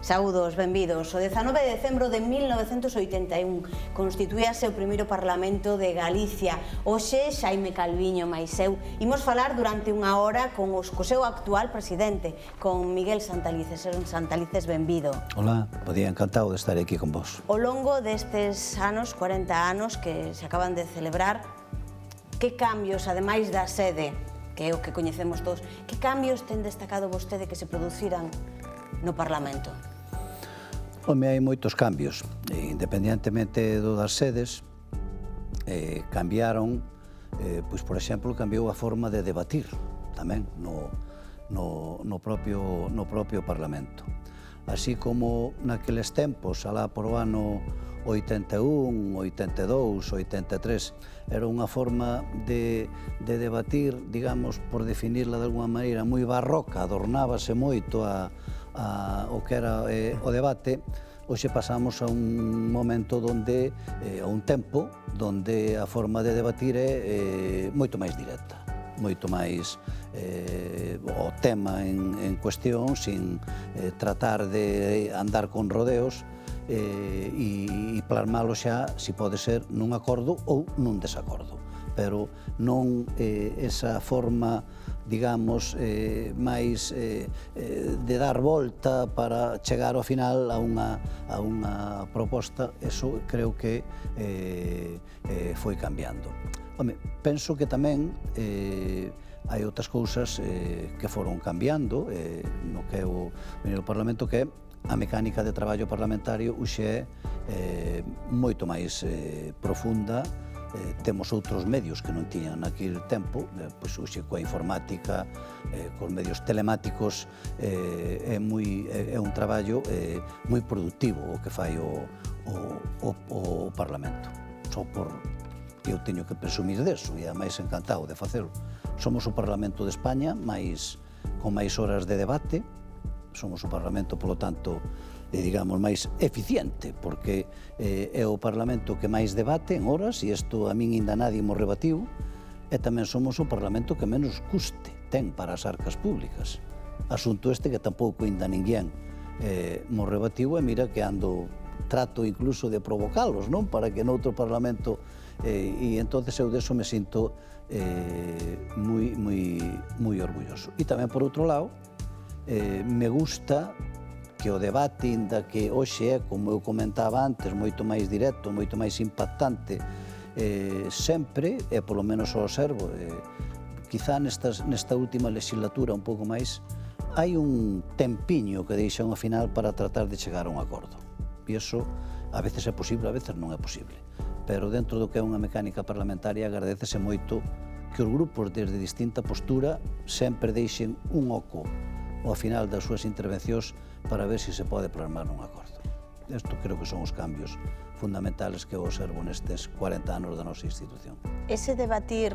Saúdos, benvidos. O 19 de decembro de 1981 constituíase o primeiro Parlamento de Galicia. Hoxe, Xaime Calviño máis eu, imos falar durante unha hora co seu actual presidente, con Miguel Santalices. Santalices, benvido. Hola, podía encantado de estar aquí con vos. Ao longo destes anos, 40 anos que se acaban de celebrar, que cambios, ademais da sede, que é o que coñecemos todos, que cambios ten destacado vostede que se produciran no Parlamento? Home, hai moitos cambios, independientemente das sedes, cambiaron, pois, por exemplo, cambiou a forma de debatir tamén no propio Parlamento. Así como naqueles tempos, alá por o ano 81, 82, 83, era unha forma de debatir, digamos, por definirla de alguma maneira, moi barroca, adornábase moito o que era o debate. Hoxe pasamos a un momento donde, a un tempo, donde a forma de debatir é moito máis directa, moito máis o tema en cuestión, sin tratar de andar con rodeos e plasmalo xa, se pode ser, nun acordo ou nun desacordo, pero non esa forma, digamos, máis de dar volta para chegar ao final a unha proposta. Eso creo que foi cambiando. Home, penso que tamén hai outras cousas que foron cambiando no que é o Parlamento, que é a mecánica de traballo parlamentario. Hoxe é moito máis profunda. Temos outros medios que non tiñan naquele tempo, pois hoxe coa informática, cos medios telemáticos, é un traballo moi productivo o que fai o Parlamento. Só por eu teño que presumir deso, e ademais encantado de facelo. Somos o Parlamento de España con máis horas de debate, somos o Parlamento, polo tanto, digamos, máis eficiente, porque é o Parlamento que máis debate en horas, e isto a min ainda nadie mo rebatiu, e tamén somos o Parlamento que menos custe ten para as arcas públicas. Asunto este que tampouco ainda ninguén mo rebatiu, e mira que trato incluso de provocalos, non? Para que noutro Parlamento, e entonces eu deso me sinto moi orgulloso. E tamén, por outro lado, me gusta que o debate, inda que hoxe é, como eu comentaba antes, moito máis directo, moito máis impactante, sempre, e polo menos o observo, quizá nesta última legislatura un pouco máis, hai un tempiño que deixan ao final para tratar de chegar a un acordo. E iso a veces é posible, a veces non é posible. Pero dentro do que é unha mecánica parlamentaria, agradecese moito que os grupos desde distinta postura sempre deixen un oco ao final das súas intervencións para ver se se pode plasmar un acordo. Isto creo que son os cambios fundamentales que eu observo nestes 40 anos da nosa institución. Ese debatir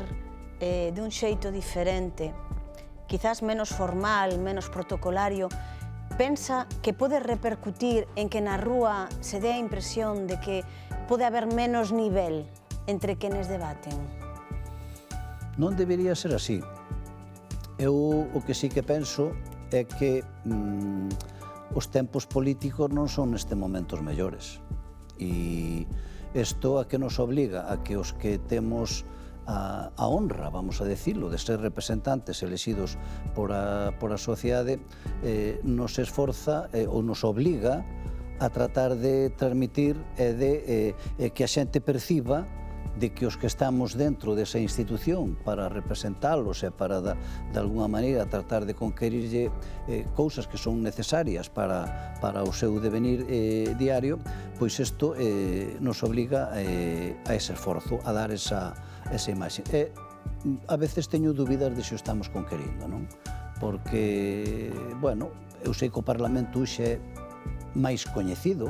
de un xeito diferente, quizás menos formal, menos protocolario, pensa que pode repercutir en que na rúa se dé a impresión de que pode haber menos nivel entre quenes debaten? Non debería ser así. Eu o que sí que penso é que os tempos políticos non son neste momento os mellores. E isto a que nos obliga a que os que temos a honra, vamos a decirlo, de ser representantes elexidos por a sociedade, nos esforza ou nos obliga a tratar de transmitir e de que a xente perciba de que os que estamos dentro desa institución para representalos e para, de alguna maneira, tratar de conquerirlle cousas que son necesarias para o seu devenir diario, pois isto nos obliga a ese esforzo, a dar esa imaxe. A veces teño dúbidas de se o estamos conquerindo, non? Porque, bueno, eu sei que o Parlamento hoxe é máis coñecido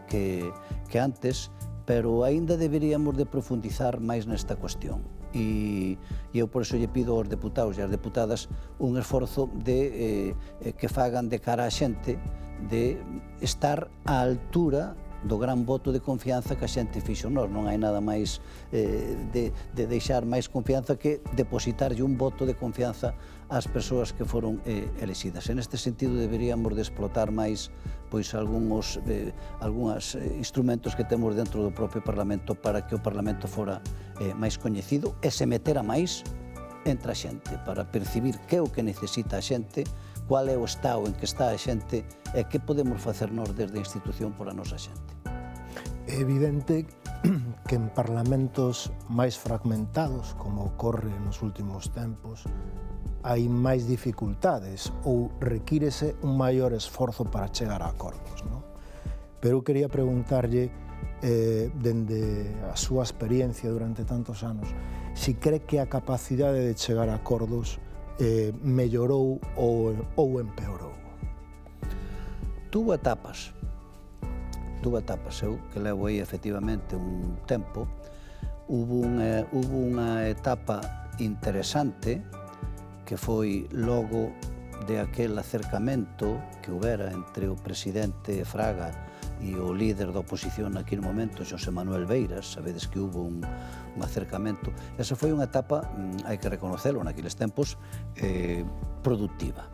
que antes, pero aínda deberíamos de profundizar máis nesta cuestión. E eu por iso lle pido aos deputados e ás deputadas un esforzo de que fagan de cara á xente de estar á altura do gran voto de confianza que a xente fixo nós. Non hai nada máis de deixar máis confianza que depositarlle un voto de confianza ás persoas que foron elexidas. En este sentido, deberíamos de explotar máis algúns instrumentos que temos dentro do propio Parlamento para que o Parlamento fora máis coñecido e se metera máis entre a xente, para percibir que é o que necesita a xente, cual é o estado en que está a xente e que podemos facer nós desde a institución por a nosa xente. É evidente que en parlamentos máis fragmentados, como ocorre nos últimos tempos, hai máis dificultades ou requírese un maior esforzo para chegar a acordos, non? Pero eu quería preguntarlle, dende a súa experiencia durante tantos anos, si cree que a capacidade de chegar a acordos mellorou ou empeorou? Tuvo etapas. Eu que levo aí efectivamente un tempo. Hubo unha etapa interesante que foi logo de aquel acercamento que houbera entre o presidente Fraga e o líder da oposición naquele momento, Xosé Manuel Beiras. Sabedes que hubo un acercamento. Esa foi unha etapa, hai que reconocelo, naqueles tempos, productiva.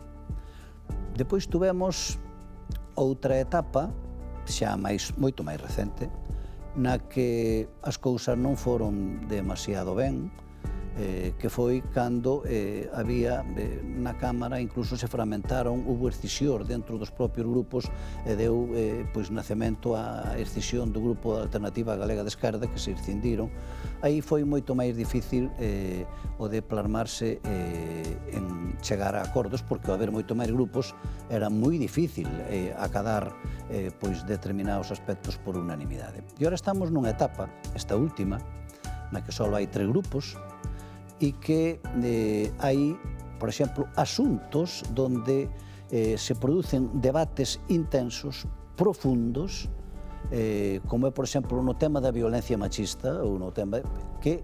Depois tuvemos outra etapa, xa moito máis recente, na que as cousas non foron demasiado ben, que foi cando había na Cámara, incluso se fragmentaron, hubo escisión dentro dos propios grupos e deu nacemento á escisión do grupo da Alternativa Galega de Esquerda, que se escindiron. Aí foi moito máis difícil o de plasmarse en chegar a acordos, porque ao haber moito máis grupos era moi difícil acadar determinados aspectos por unanimidade. E agora estamos nunha etapa, esta última, na que só hai 3 grupos, e que hai, por exemplo, asuntos donde se producen debates intensos, profundos, como é, por exemplo, no tema da violencia machista, ou no tema que,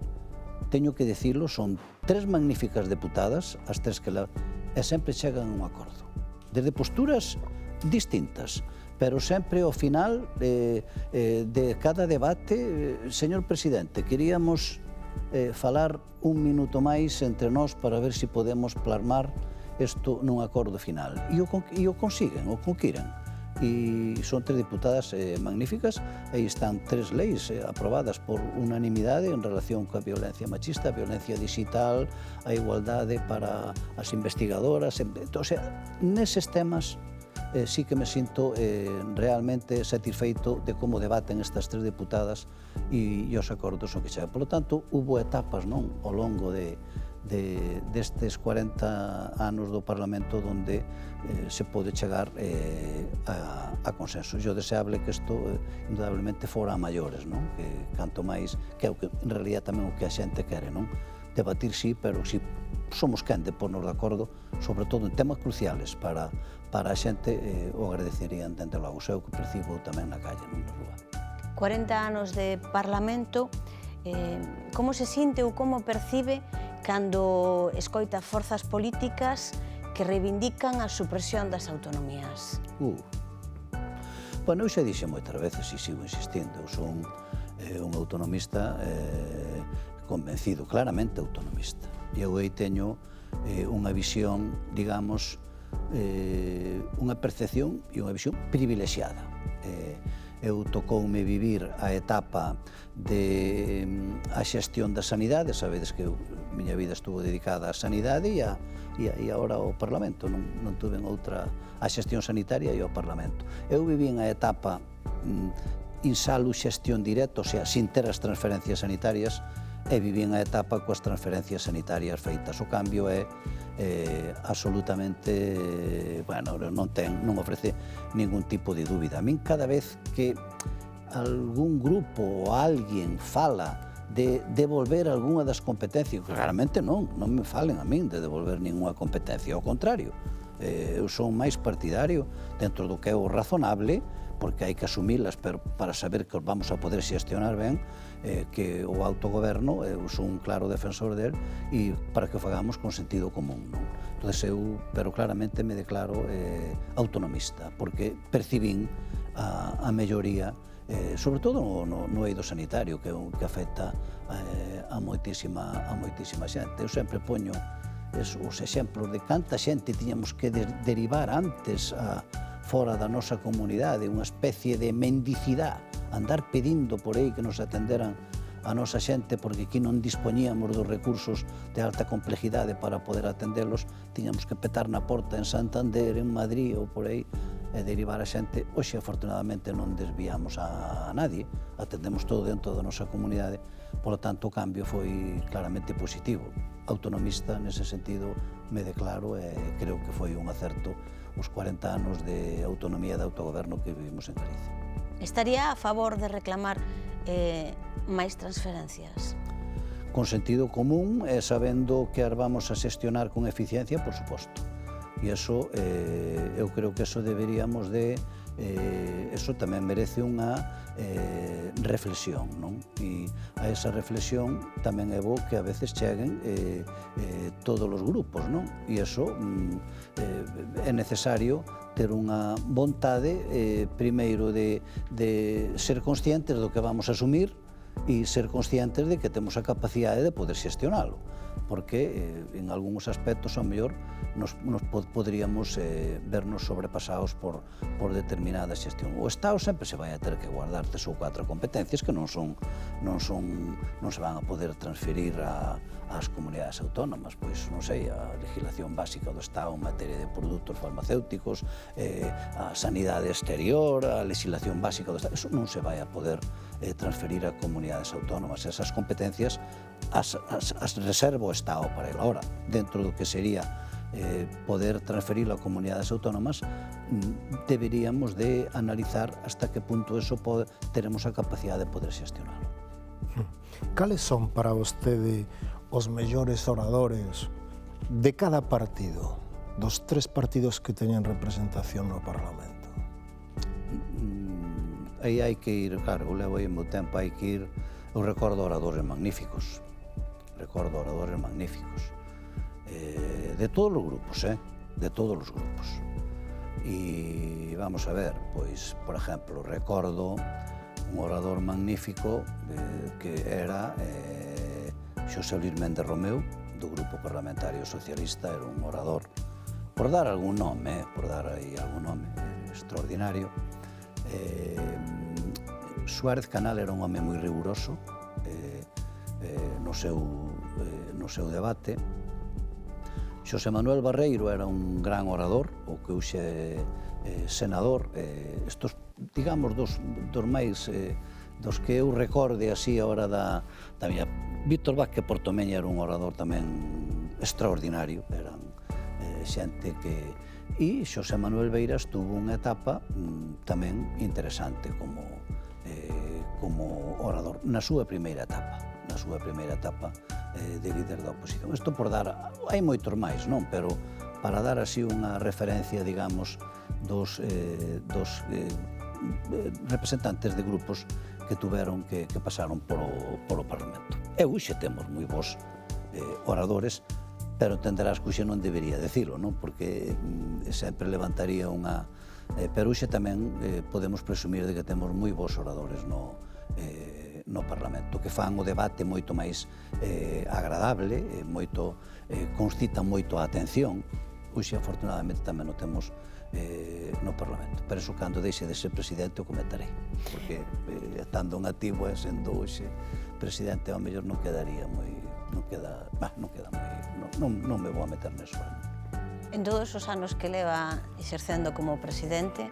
teño que dicirlo, son 3 magníficas deputadas, as 3 que e sempre chegan a un acordo. Desde posturas distintas, pero sempre ao final de cada debate, señor presidente, queríamos falar un minuto máis entre nós para ver se podemos plasmar isto nun acordo final. E o consiguen, o conquiren. E son 3 diputadas magníficas, aí están 3 leis aprobadas por unanimidade en relación coa violencia machista, a violencia digital, a igualdade para as investigadoras. O sea, neses temas sí que me sinto realmente satisfeito de como debaten estas 3 deputadas e os acordos o que chegan. Por lo tanto, hubo etapas ao longo destes 40 anos do Parlamento onde se pode chegar a consenso. E o deseable que isto, indudablemente, fora a maiores, que canto máis, que é o que, en realidad, tamén o que a xente quere, debatir sí, pero si somos quen de pornos de acordo, sobre todo en temas cruciales para a xente, o agradecerían dende logo. Isso é o que percibo tamén na calle, na rúa. 40 anos de Parlamento, como se sinte ou como percibe cando escoita forzas políticas que reivindican a supresión das autonomías? Bueno, eu xa dixen moitas veces e sigo insistindo, eu son un autonomista convencido, claramente autonomista. E eu aí teño unha visión, digamos, unha percepción e unha visión privilexiada. Eu tocoume vivir a etapa de a xestión da sanidade, sabedes que a miña vida estuvo dedicada á sanidade e agora ao Parlamento, non tuve outra, a xestión sanitaria e ao Parlamento. Eu viví a etapa insalu xestión directa, o sea, sin ter as transferencias sanitarias, e viví a etapa coas transferencias sanitarias feitas. O cambio é absolutamente, bueno, non ofrece ningún tipo de dúbida. A min, cada vez que algún grupo ou alguén fala de devolver algunha das competencias, claramente non me falen a min de devolver ninguna competencia, ao contrario, eu son máis partidario dentro do que é o razonable, porque hai que asumilas para saber que os vamos a poder xestionar ben, que o autogoberno, eu sou un claro defensor del, e para que o fagamos con sentido común. Pero claramente me declaro autonomista, porque percibín a melloría sobre todo no eido sanitario, que afecta a moitísima xente. Eu sempre poño os exemplos de canta xente tiñamos que derivar antes fora da nosa comunidade, unha especie de mendicidade, andar pedindo por aí que nos atenderan a nosa xente, porque aquí non dispoñíamos dos recursos de alta complejidade para poder atenderlos, tiñamos que petar na porta en Santander, en Madrid ou por aí, e derivar a xente. Hoxe, afortunadamente, non desviamos a nadie, atendemos todo dentro da nosa comunidade, polo tanto, o cambio foi claramente positivo. Autonomista, nese sentido, me declaro e creo que foi un acerto os 40 anos de autonomía e de autogoberno que vivimos en Galicia. Estaría a favor de reclamar máis transferencias? Con sentido común e sabendo que as vamos a xestionar con eficiencia, por suposto. E iso, eu creo que eso deberíamos de, eso tamén merece unha reflexión, non? E a esa reflexión tamén é bo que a veces cheguen todos os grupos, non? E iso é necesario ter unha vontade, primeiro, de ser conscientes do que vamos a asumir e ser conscientes de que temos a capacidade de poder xestionalo, porque en algúns aspectos, ao mellor, nos poderíamos vernos sobrepasados por determinada xestión. O Estado sempre se vai a ter que guardar 3 ou 4 competencias que non se van a poder transferir ás comunidades autónomas, pois, non sei, a legislación básica do Estado en materia de produtos farmacéuticos, a sanidade exterior, a legislación básica do Estado, eso non se vai a poder transferir a comunidades autónomas. Esas competencias as reserva o Estado para ela. Ahora, dentro do que sería poder transferirlo a comunidades autónomas, deberíamos de analizar hasta que punto eso teremos a capacidade de poder xestionarlo. Cales son para vostede os mellores oradores de cada partido, dos 3 partidos que teñen representación no Parlamento? Aí hai que ir, claro, eu levo aí o meu tempo, hai que ir, eu recordo oradores magníficos, de todos os grupos, de todos os grupos. E vamos a ver, pois, por exemplo, recordo un orador magnífico que era Xosé Luís Méndez Romeu, do Grupo Parlamentario Socialista, era un orador, por dar algún nome, extraordinario. Suárez Canal era un home moi riguroso no seu debate. Xosé Manuel Barreiro era un gran orador, o que hoxe é senador. Estos, digamos, dos máis, dos que eu recorde así a hora da miña. Víctor Vázquez Portomeña era un orador tamén extraordinario, eran xente que... E Xosé Manuel Beiras tuvo unha etapa tamén interesante como orador, na súa primeira etapa de líder da oposición. Isto por dar, hai moitos máis, non? Pero para dar así unha referencia, digamos, dos representantes de grupos que tuveron que pasaron polo Parlamento. E hoxe temos moi bons oradores, pero entenderás que hoxe non debería decirlo, non? Porque sempre levantaría unha... Pero hoxe tamén podemos presumir de que temos moi bons oradores no Parlamento, que fan o debate moito máis agradable, concitan moito a atención. Hoxe, afortunadamente, tamén o temos no Parlamento. Pero eso, cando deixe de ser presidente, o comentarei, porque estando en activo e sendo hoxe presidente, ao mellor non quedaría moi... non me vou a meter neso. En todos os anos que leva exercendo como presidente,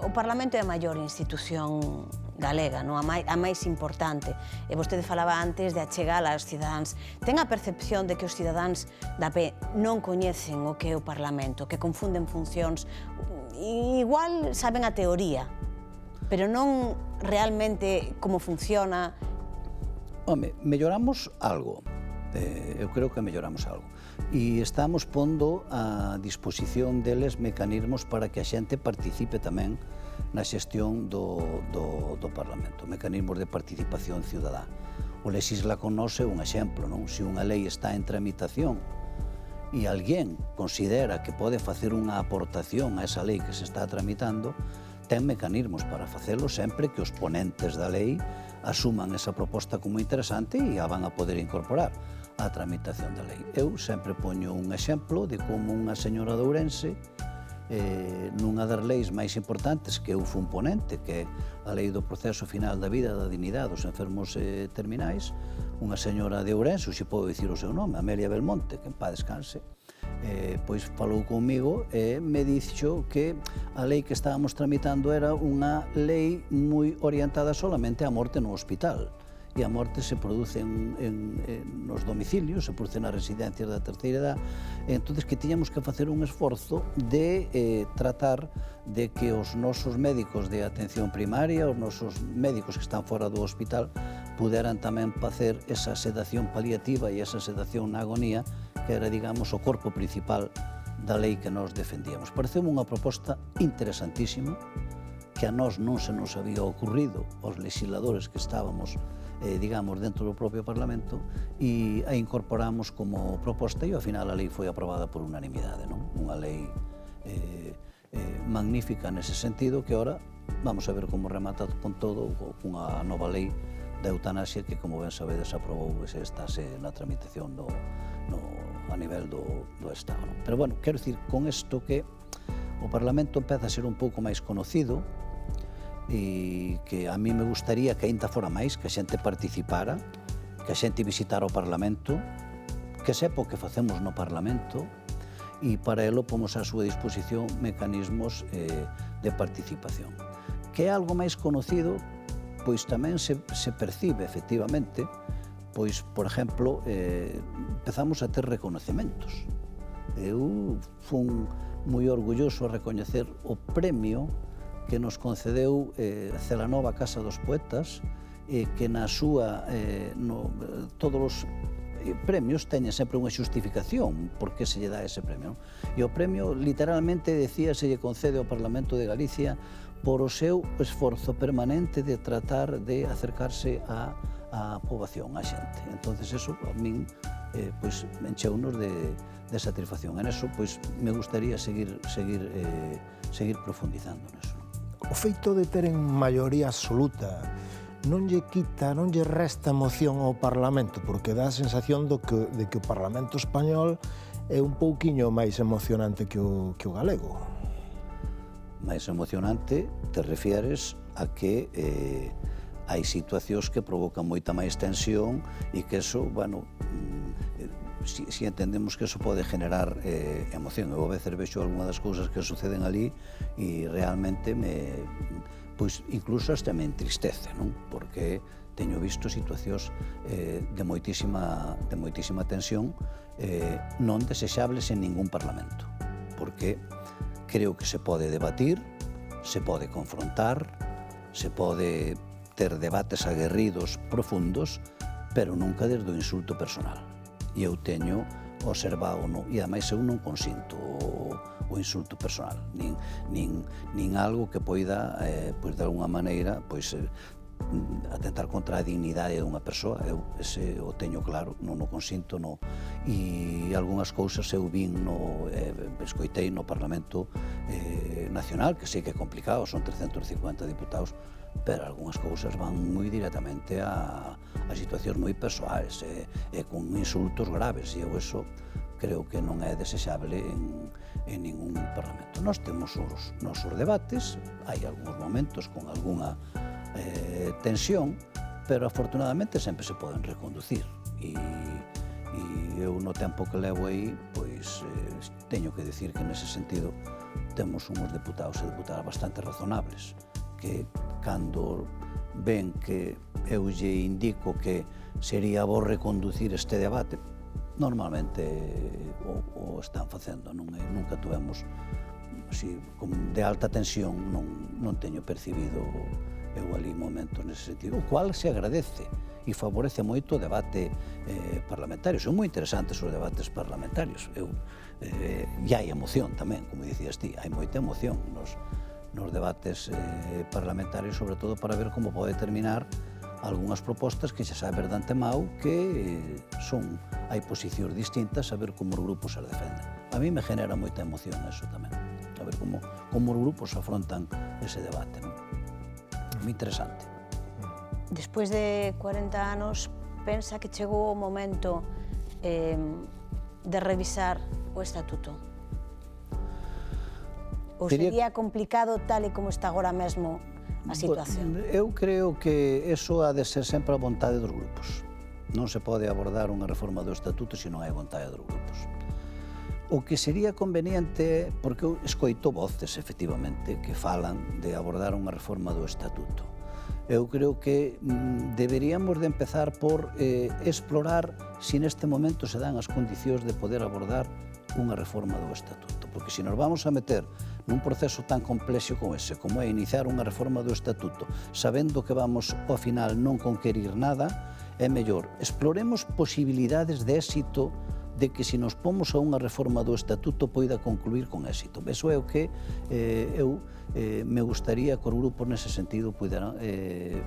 o Parlamento é a maior institución galega, non? A máis importante. E vostede falaba antes de achegar aos cidadáns. Ten a percepción de que os cidadáns da PE non coñecen o que é o Parlamento, que confunden funcións. Igual saben a teoría, pero non realmente como funciona. Home, melloramos algo. Eu creo que melloramos algo. E estamos pondo a disposición deles mecanismos para que a xente participe tamén na xestión do Parlamento, mecanismos de participación ciudadá. O Lexisla con nós é un exemplo, non? Se unha lei está en tramitación e alguén considera que pode facer unha aportación a esa lei que se está tramitando, ten mecanismos para facelo sempre que os ponentes da lei asuman esa proposta como interesante e a van a poder incorporar á tramitación da lei. Eu sempre poño un exemplo de como unha señora de Ourense, nunha das leis máis importantes que eu fun ponente, que é a lei do proceso final da vida da dignidade dos enfermos terminais, unha señora de Ourense, se podo dicir o seu nome, Amelia Belmonte, que en paz descanse, pois falou comigo e me dixo que a lei que estábamos tramitando era unha lei moi orientada solamente á morte no hospital, e a morte se produce nos domicilios, se produce nas residencias da terceira edad, entón que tiñamos que facer un esforzo de tratar de que os nosos médicos de atención primaria, os nosos médicos que están fora do hospital, puderan tamén facer esa sedación paliativa e esa sedación na agonía, que era, digamos, o corpo principal da lei que nós defendíamos. Pareceu unha proposta interesantísima, que a nós non se nos había ocurrido aos legisladores que estábamos, digamos, dentro do propio Parlamento, e a incorporamos como proposta, e ao final a lei foi aprobada por unanimidade, non? Unha lei magnífica nese sentido, que ora vamos a ver como remata con todo, cunha nova lei da eutanasia que, como ben sabedes, aprobou e estase na tramitación a nivel do Estado. Pero, bueno, quero dicir con isto que o Parlamento empeza a ser un pouco máis conocido, e que a mí me gustaría que aínda fora máis, que a xente participara, que a xente visitara o Parlamento, que sepa o que facemos no Parlamento, e para elo pomos á súa disposición mecanismos de participación. Que é algo máis conocido, pois tamén se percibe, efectivamente, pois, por exemplo, empezamos a ter reconhecementos. Eu fun moi orgulloso a recoñecer o premio que nos concedeu Celanova Casa dos Poetas, que na súa, todos os premios teñen sempre unha xustificación por que se lle dá ese premio. E o premio, literalmente, decía, se lle concede ao Parlamento de Galicia por o seu esforzo permanente de tratar de acercarse á poboación, á xente. Entonces, eso, a min, pois, encheunos de satisfacción. En eso, pois, me gustaría seguir profundizando neso. O feito de teren maioría absoluta non lle quita, non lle resta emoción ao Parlamento, porque dá a sensación de que o Parlamento español é un pouquiño máis emocionante que o galego. Máis emocionante te refieres a que hai situacións que provocan moita máis tensión e que eso, bueno, si entendemos que eso pode generar emoción. Eu a veces vexo algunha das cousas que suceden ali e realmente pois incluso hasta me entristece, non? Porque teño visto situacións de moitísima tensión non desexables en ningún parlamento, porque creo que se pode debatir, se pode confrontar, se pode ter debates aguerridos, profundos, pero nunca desde o insulto personal. E eu teño observado, e ademais eu non consinto o insulto personal, nin algo que poida, pois de alguna maneira, pois atentar contra a dignidade dunha persoa. Eu ese o teño claro, non o consinto, e algunhas cousas eu vin, escoitei no Parlamento Nacional, que sei que é complicado, son 350 diputados, pero algunhas cousas van moi directamente a situacións moi persoais e con insultos graves, e eu eso creo que non é desexable en ningún parlamento. Nós temos os nosos debates, hai algúns momentos con algunha tensión, pero afortunadamente sempre se poden reconducir, e eu no tempo que levo aí, pois teño que dicir que nese sentido temos uns deputados e deputadas bastante razonables, que cando ven que eu lle indico que sería bo reconducir este debate, normalmente o están facendo. Nunca tuvemos de alta tensión, non teño percibido eu ali momentos nese sentido, o cual se agradece e favorece moito o debate parlamentario. Son moi interesantes os debates parlamentarios. E hai emoción tamén, como dicías ti, hai moita emoción nos debates parlamentarios, sobre todo para ver como pode terminar algunhas propostas que xa sabes de antemao que hai posicións distintas, a ver como os grupos se defenden. A mí me genera moita emoción eso tamén. a ver como os grupos afrontan ese debate, non? Moi interesante. Despois de 40 anos, pensa que chegou o momento de revisar o estatuto? Ou sería complicado tal e como está agora mesmo a situación? Eu creo que eso ha de ser sempre a vontade dos grupos. Non se pode abordar unha reforma do estatuto se non hai vontade dos grupos. O que sería conveniente, porque eu escoito voces, efectivamente, que falan de abordar unha reforma do estatuto. Eu creo que deberíamos de empezar por explorar se neste momento se dan as condicións de poder abordar unha reforma do estatuto. Porque se nos vamos a meter nun proceso tan complexo como ese, como é iniciar unha reforma do estatuto, sabendo que vamos ao final non conquerir nada, é mellor exploremos posibilidades de éxito de que se nos pomos a unha reforma do estatuto poida concluir con éxito. Eso é o que eu me gustaría que os grupos nese sentido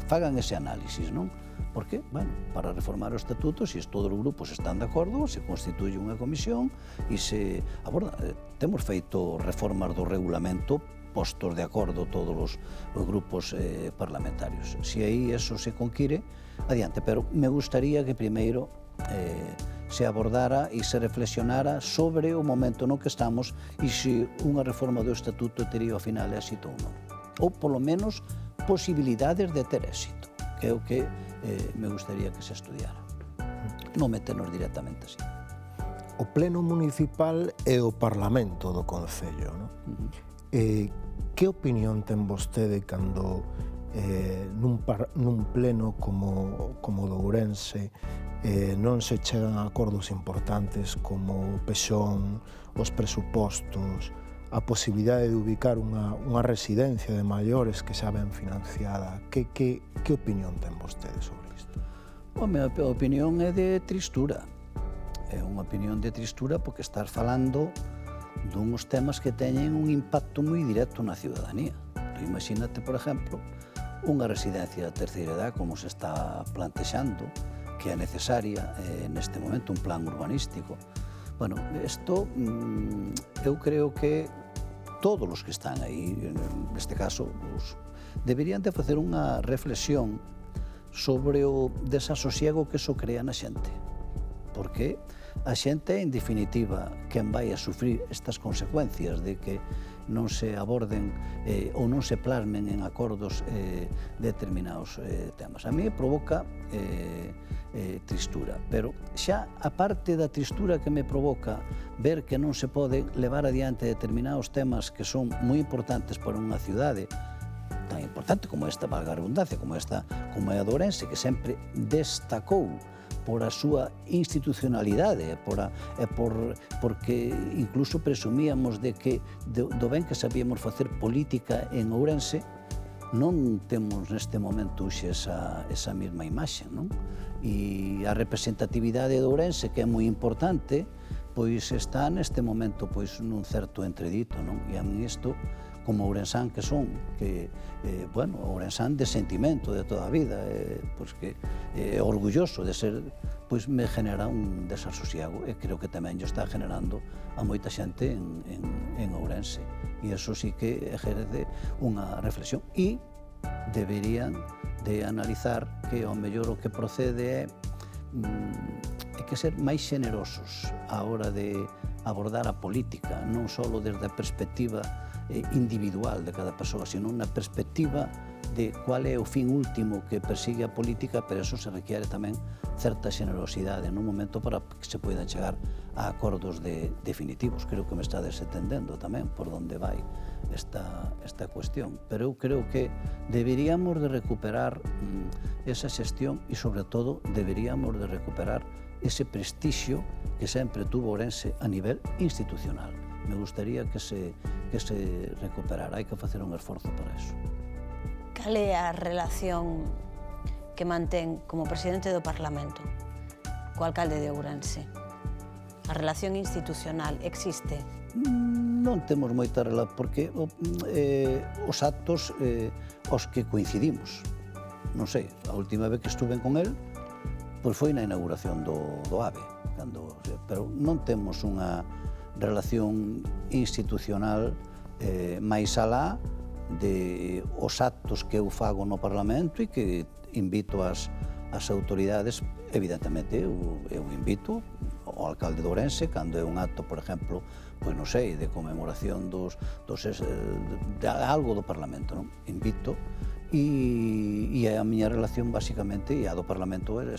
fagan ese análisis, non? Porque, bueno, para reformar o estatuto, se todos os grupos están de acordo, se constituye unha comisión e se aborda. Temos feito reformas do regulamento postos de acordo todos os grupos parlamentarios. Se aí eso se conquire, adiante, pero me gustaría que primeiro se abordara e se reflexionara sobre o momento no que estamos e se unha reforma do estatuto tería ao final éxito ou non. Ou, polo menos, posibilidades de ter éxito, que é o que me gustaría que se estudiara. Non meternos directamente así. O Pleno Municipal é o Parlamento do Concello, non? Que opinión ten vostede cando nun pleno como do Ourense non se chegan a acordos importantes como o PEXón, os presupostos, a posibilidade de ubicar unha residencia de maiores que xa ben financiada? Que opinión ten vostede sobre isto? A minha opinión é de tristura. É unha opinión de tristura porque estás falando duns temas que teñen un impacto moi directo na ciudadanía. Imagínate, por exemplo, unha residencia de terceira edad como se está plantexando, que é necesaria neste momento, un plan urbanístico. Bueno, isto eu creo que todos os que están aí, neste caso, deberían de facer unha reflexión sobre o desasosiego que eso crea na xente. Porque a xente, en definitiva, quen vai a sufrir estas consecuencias de que non se aborden ou non se plasmen en acordos determinados temas. A mí provoca tristura, pero xa a parte da tristura que me provoca ver que non se pode levar adiante determinados temas que son moi importantes para unha cidade tan importante como esta, valga a redundancia, como é a de Ourense, que sempre destacou por a súa institucionalidade, porque incluso presumíamos de que do ben que sabíamos facer política en Ourense, non temos neste momento esa mesma imaxe, non? E a representatividade de Ourense, que é moi importante, pois está neste momento nun certo entredito, non? E a mí isto, como ourensán que son, que, bueno, ourensán de sentimento de toda a vida, pois que orgulloso de ser, pois me genera un desasosiego, e creo que tamén yo está generando a moita xente en Ourense. E iso sí que ejerce unha reflexión. E deberían de analizar que ao mellor o que procede é que ser máis xenerosos á hora de abordar a política, non só desde a perspectiva individual de cada persoa, sino unha perspectiva de cual é o fin último que persigue a política, pero eso se requiere tamén certa xenerosidade nun momento para que se poidan chegar a acordos definitivos. Creo que me está desentendendo tamén por onde vai esta cuestión, pero eu creo que deberíamos de recuperar esa xestión e, sobre todo, deberíamos de recuperar ese prestixio que sempre tuvo Ourense a nivel institucional. Me gustaría que se recuperara, hai que facer un esforzo para eso. Cal é a relación que mantén como presidente do Parlamento co alcalde de Ourense? A relación institucional existe? Non temos moita relación, porque os actos os que coincidimos. Non sei, a última vez que estuve con el, pois foi na inauguración do AVE, pero non temos unha relación institucional máis alá de os actos que eu fago no Parlamento e que invito as autoridades. Evidentemente, eu invito ao alcalde de Ourense, cando é un acto, por exemplo, pois non sei, de conmemoración de algo do Parlamento, non? Invito, e a miña relación, basicamente, e a do Parlamento é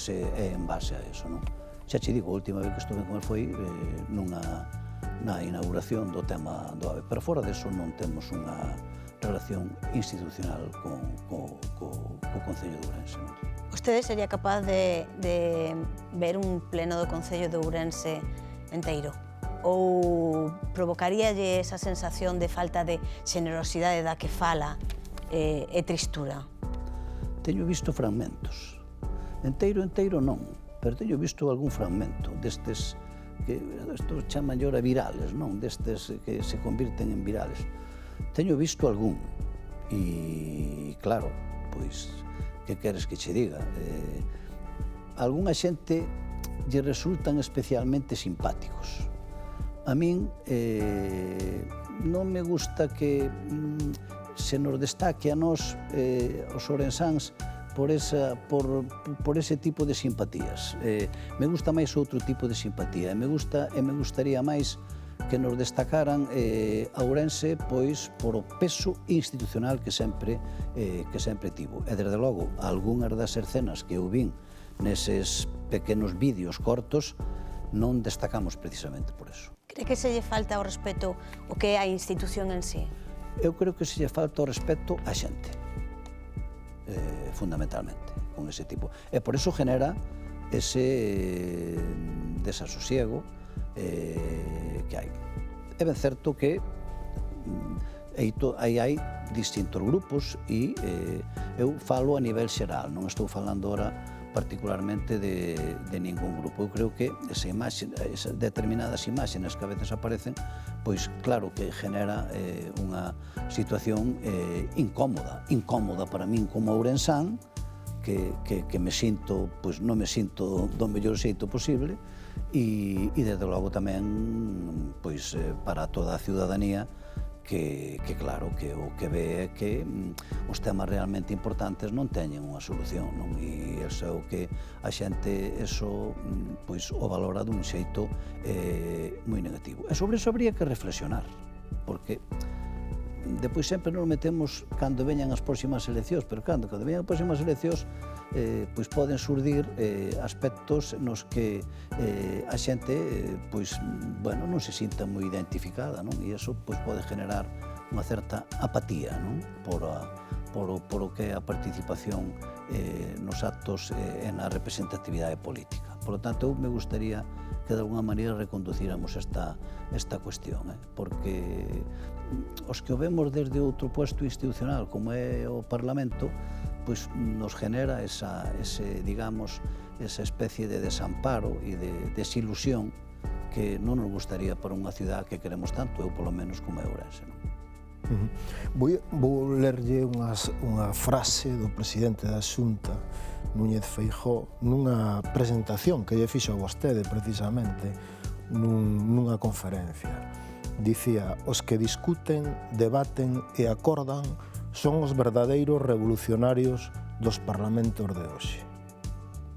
en base a eso, non? Xa che digo, a última vez que estuve con el foi na inauguración do tema do AVE, pero fora deso non temos unha relación institucional co Concello de Ourense, non? Vostede sería capaz de ver un pleno do Concello de Ourense enteiro? Ou provocaríalle esa sensación de falta de xenerosidade da que fala e tristura? Teño visto fragmentos. Enteiro non, pero teño visto algún fragmento destes que estos chaman ahora virales, non? Destes que se convirten en virales. Teño visto algún e, claro, pois, que queres que che diga? Algúnha xente lle resultan especialmente simpáticos. A min non me gusta que se nos destaque a nós, os ourensáns, por ese tipo de simpatías. Me gusta máis outro tipo de simpatía, e me gustaría máis que nos destacaran a Ourense, pois, por o peso institucional que sempre tivo. E, desde logo, algunhas das escenas que eu vin neses pequenos vídeos cortos non destacamos precisamente por eso. Cree que se lle falta o respeto o que é a institución en sí? Eu creo que se lle falta o respeto á xente, fundamentalmente, con ese tipo. E por eso genera ese desasosiego que hai. É ben certo que aí hai distintos grupos e eu falo a nivel xeral, non estou falando ora particularmente de ningún grupo. Eu creo que esas determinadas imaxes que a veces aparecen, pois claro que genera unha situación incómoda para min como ourensán, que me sinto, pois non me sinto do mellor xeito posible, e desde logo tamén, pois, para toda a ciudadanía, que claro, que o que ve é que os temas realmente importantes non teñen unha solución, non? E iso é o que a xente pois o valora dun xeito moi negativo. E sobre iso habría que reflexionar, porque depois sempre nos metemos cando veñan as próximas eleccións, pero cando veñan as próximas eleccións pois poden surdir aspectos nos que a xente pois, bueno, non se sinta moi identificada, non? E iso pois pode generar unha certa apatía, non? Por o que é a participación nos actos e na representatividade política. Por lo tanto, eu me gustaría que de alguna maneira reconducíramos esta cuestión, porque os que o vemos desde outro puesto institucional, como é o Parlamento, pois nos genera esa especie de desamparo e de desilusión que non nos gustaría para unha ciudad que queremos tanto, eu polo menos como é Ourense, non? Vou lerlle unha frase do presidente da Xunta, Núñez Feijóo, nunha presentación que lle fixo a vostede precisamente nunha conferencia. Dicía: os que discuten, debaten e acordan son os verdadeiros revolucionarios dos parlamentos de hoxe.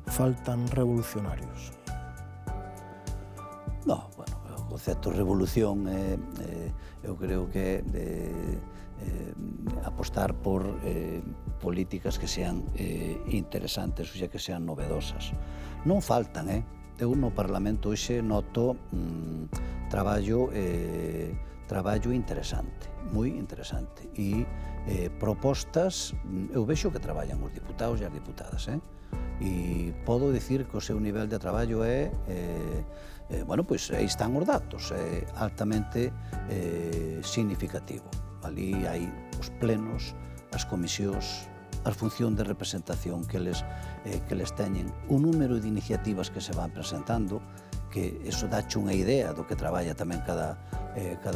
Faltan revolucionarios. No, bueno, o concepto revolución eu creo que apostar por políticas que sean interesantes, ou sea, que sean novedosas. Non faltan, eu no Parlamento hoxe noto traballo interesante, moi interesante, e propostas, eu vexo que traballan os diputados e as diputadas, e podo dicir que o seu nivel de traballo é, bueno, pois aí están os datos, é altamente significativo. Ali hai os plenos, as comisións, a función de representación que les teñen, o número de iniciativas que se van presentando, que eso dache unha idea do que traballa tamén cada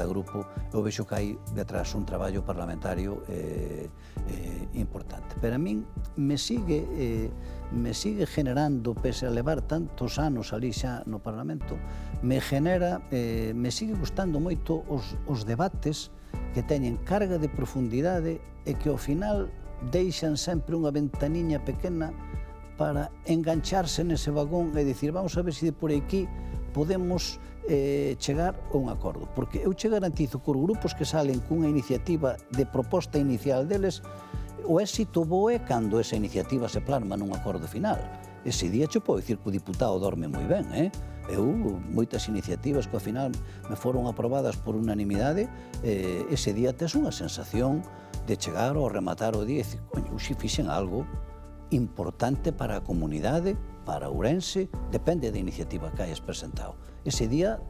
grupo. Eu vexo que hai detrás un traballo parlamentario importante. Pero a min me sigue generando, pese a levar tantos anos ali xa no Parlamento, me sigue gustando moito os debates que teñen carga de profundidade e que ao final deixan sempre unha ventaniña pequena para engancharse nese vagón e dicir vamos a ver se por aquí podemos chegar a un acordo. Porque eu che garantizo que os grupos que salen cunha iniciativa de proposta inicial deles, o éxito bo é cando esa iniciativa se plasma nun acordo final. Ese día che podo dicir que o diputado dorme moi ben, Eu, moitas iniciativas que ao final me foron aprobadas por unanimidade, ese día tes unha sensación de chegar ao rematar o día e dicir, coño, xe fixen algo importante para a comunidade, para Ourense, depende da iniciativa que hayas presentado. Ese día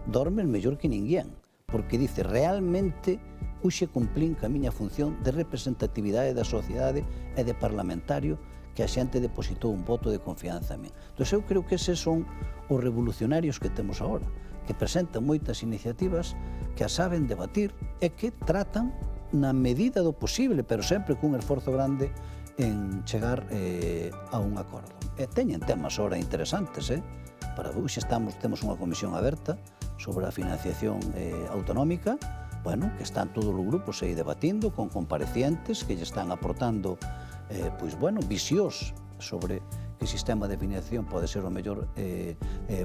dormes mellor que ninguén, porque dice, realmente, hoxe cumplín ca miña función de representatividade da sociedade e de parlamentario que a xente depositou un voto de confianza en mí. Entón, eu creo que eses son os revolucionarios que temos agora, que presentan moitas iniciativas que as saben debatir e que tratan na medida do posible, pero sempre cun esforzo grande en chegar a un acordo. E teñen temas ahora interesantes, Para hoxe temos unha comisión aberta sobre a financiación autonómica, bueno, que están todos os grupos aí debatindo con comparecientes que lle están aportando pois, bueno, visións sobre que sistema de financiación pode ser o mellor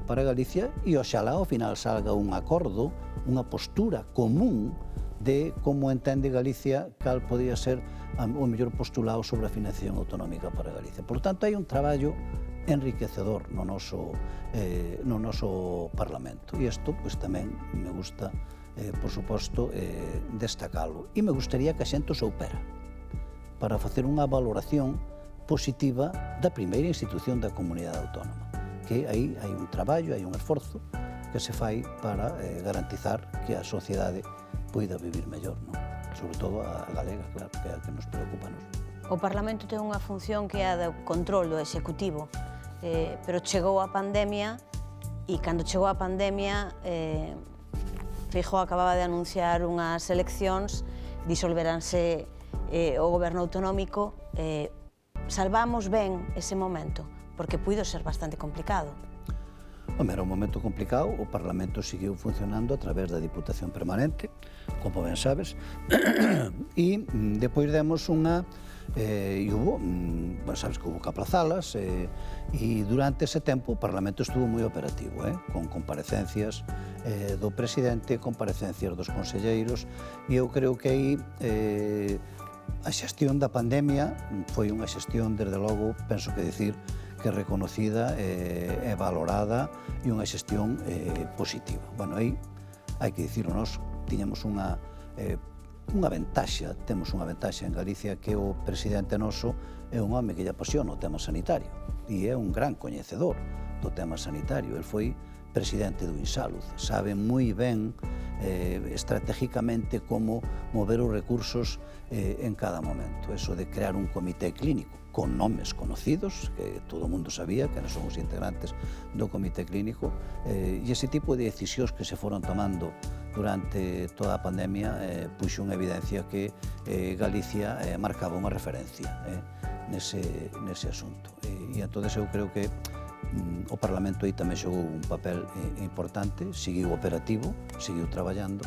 para Galicia e oxalá ao final salga un acordo, unha postura común de como entende Galicia cal podría ser o mellor postulado sobre a financiación autonómica para Galicia. Por tanto, hai un traballo enriquecedor no noso Parlamento. E isto, pois, tamén me gusta, por suposto, destacalo. E me gustaría que a xente o soupera para facer unha valoración positiva da primeira institución da comunidade autónoma. Que aí hai un traballo, hai un esforzo que se fai para garantizar que a sociedade poida vivir mellor, non? Sobre todo a galega, claro, que é a que nos preocupa. O Parlamento ten unha función que é a do control do Executivo, pero chegou a pandemia e cando chegou a pandemia Feijóo acababa de anunciar unhas eleccións, disolveranse o goberno autonómico. Salvamos ben ese momento, porque puido ser bastante complicado. Home, era un momento complicado, o Parlamento seguiu funcionando a través da Diputación Permanente, como ben sabes, e depois demos unha e hubo, sabes que hubo que aplazalas e durante ese tempo o Parlamento estuvo moi operativo, con comparecencias do presidente, comparecencias dos conselleiros, e eu creo que aí a xestión da pandemia foi unha xestión, desde logo, penso que dicir que reconocida e valorada e unha xestión positiva. Bueno, aí hai que dicir o noso, tiñamos unha ventaxa, temos unha ventaxa en Galicia que o presidente noso é un home que lle apasiona o tema sanitario e é un gran coñecedor do tema sanitario. El foi presidente do Insalud, sabe moi ben estratégicamente como mover os recursos en cada momento. Eso de crear un comité clínico con nomes conocidos, que todo o mundo sabía que son os integrantes do comité clínico, e ese tipo de decisións que se foron tomando durante toda a pandemia puxo en evidencia que Galicia marcaba unha referencia nese asunto. E entón eu creo que o Parlamento aí tamén xogou un papel importante, seguiu operativo, seguiu traballando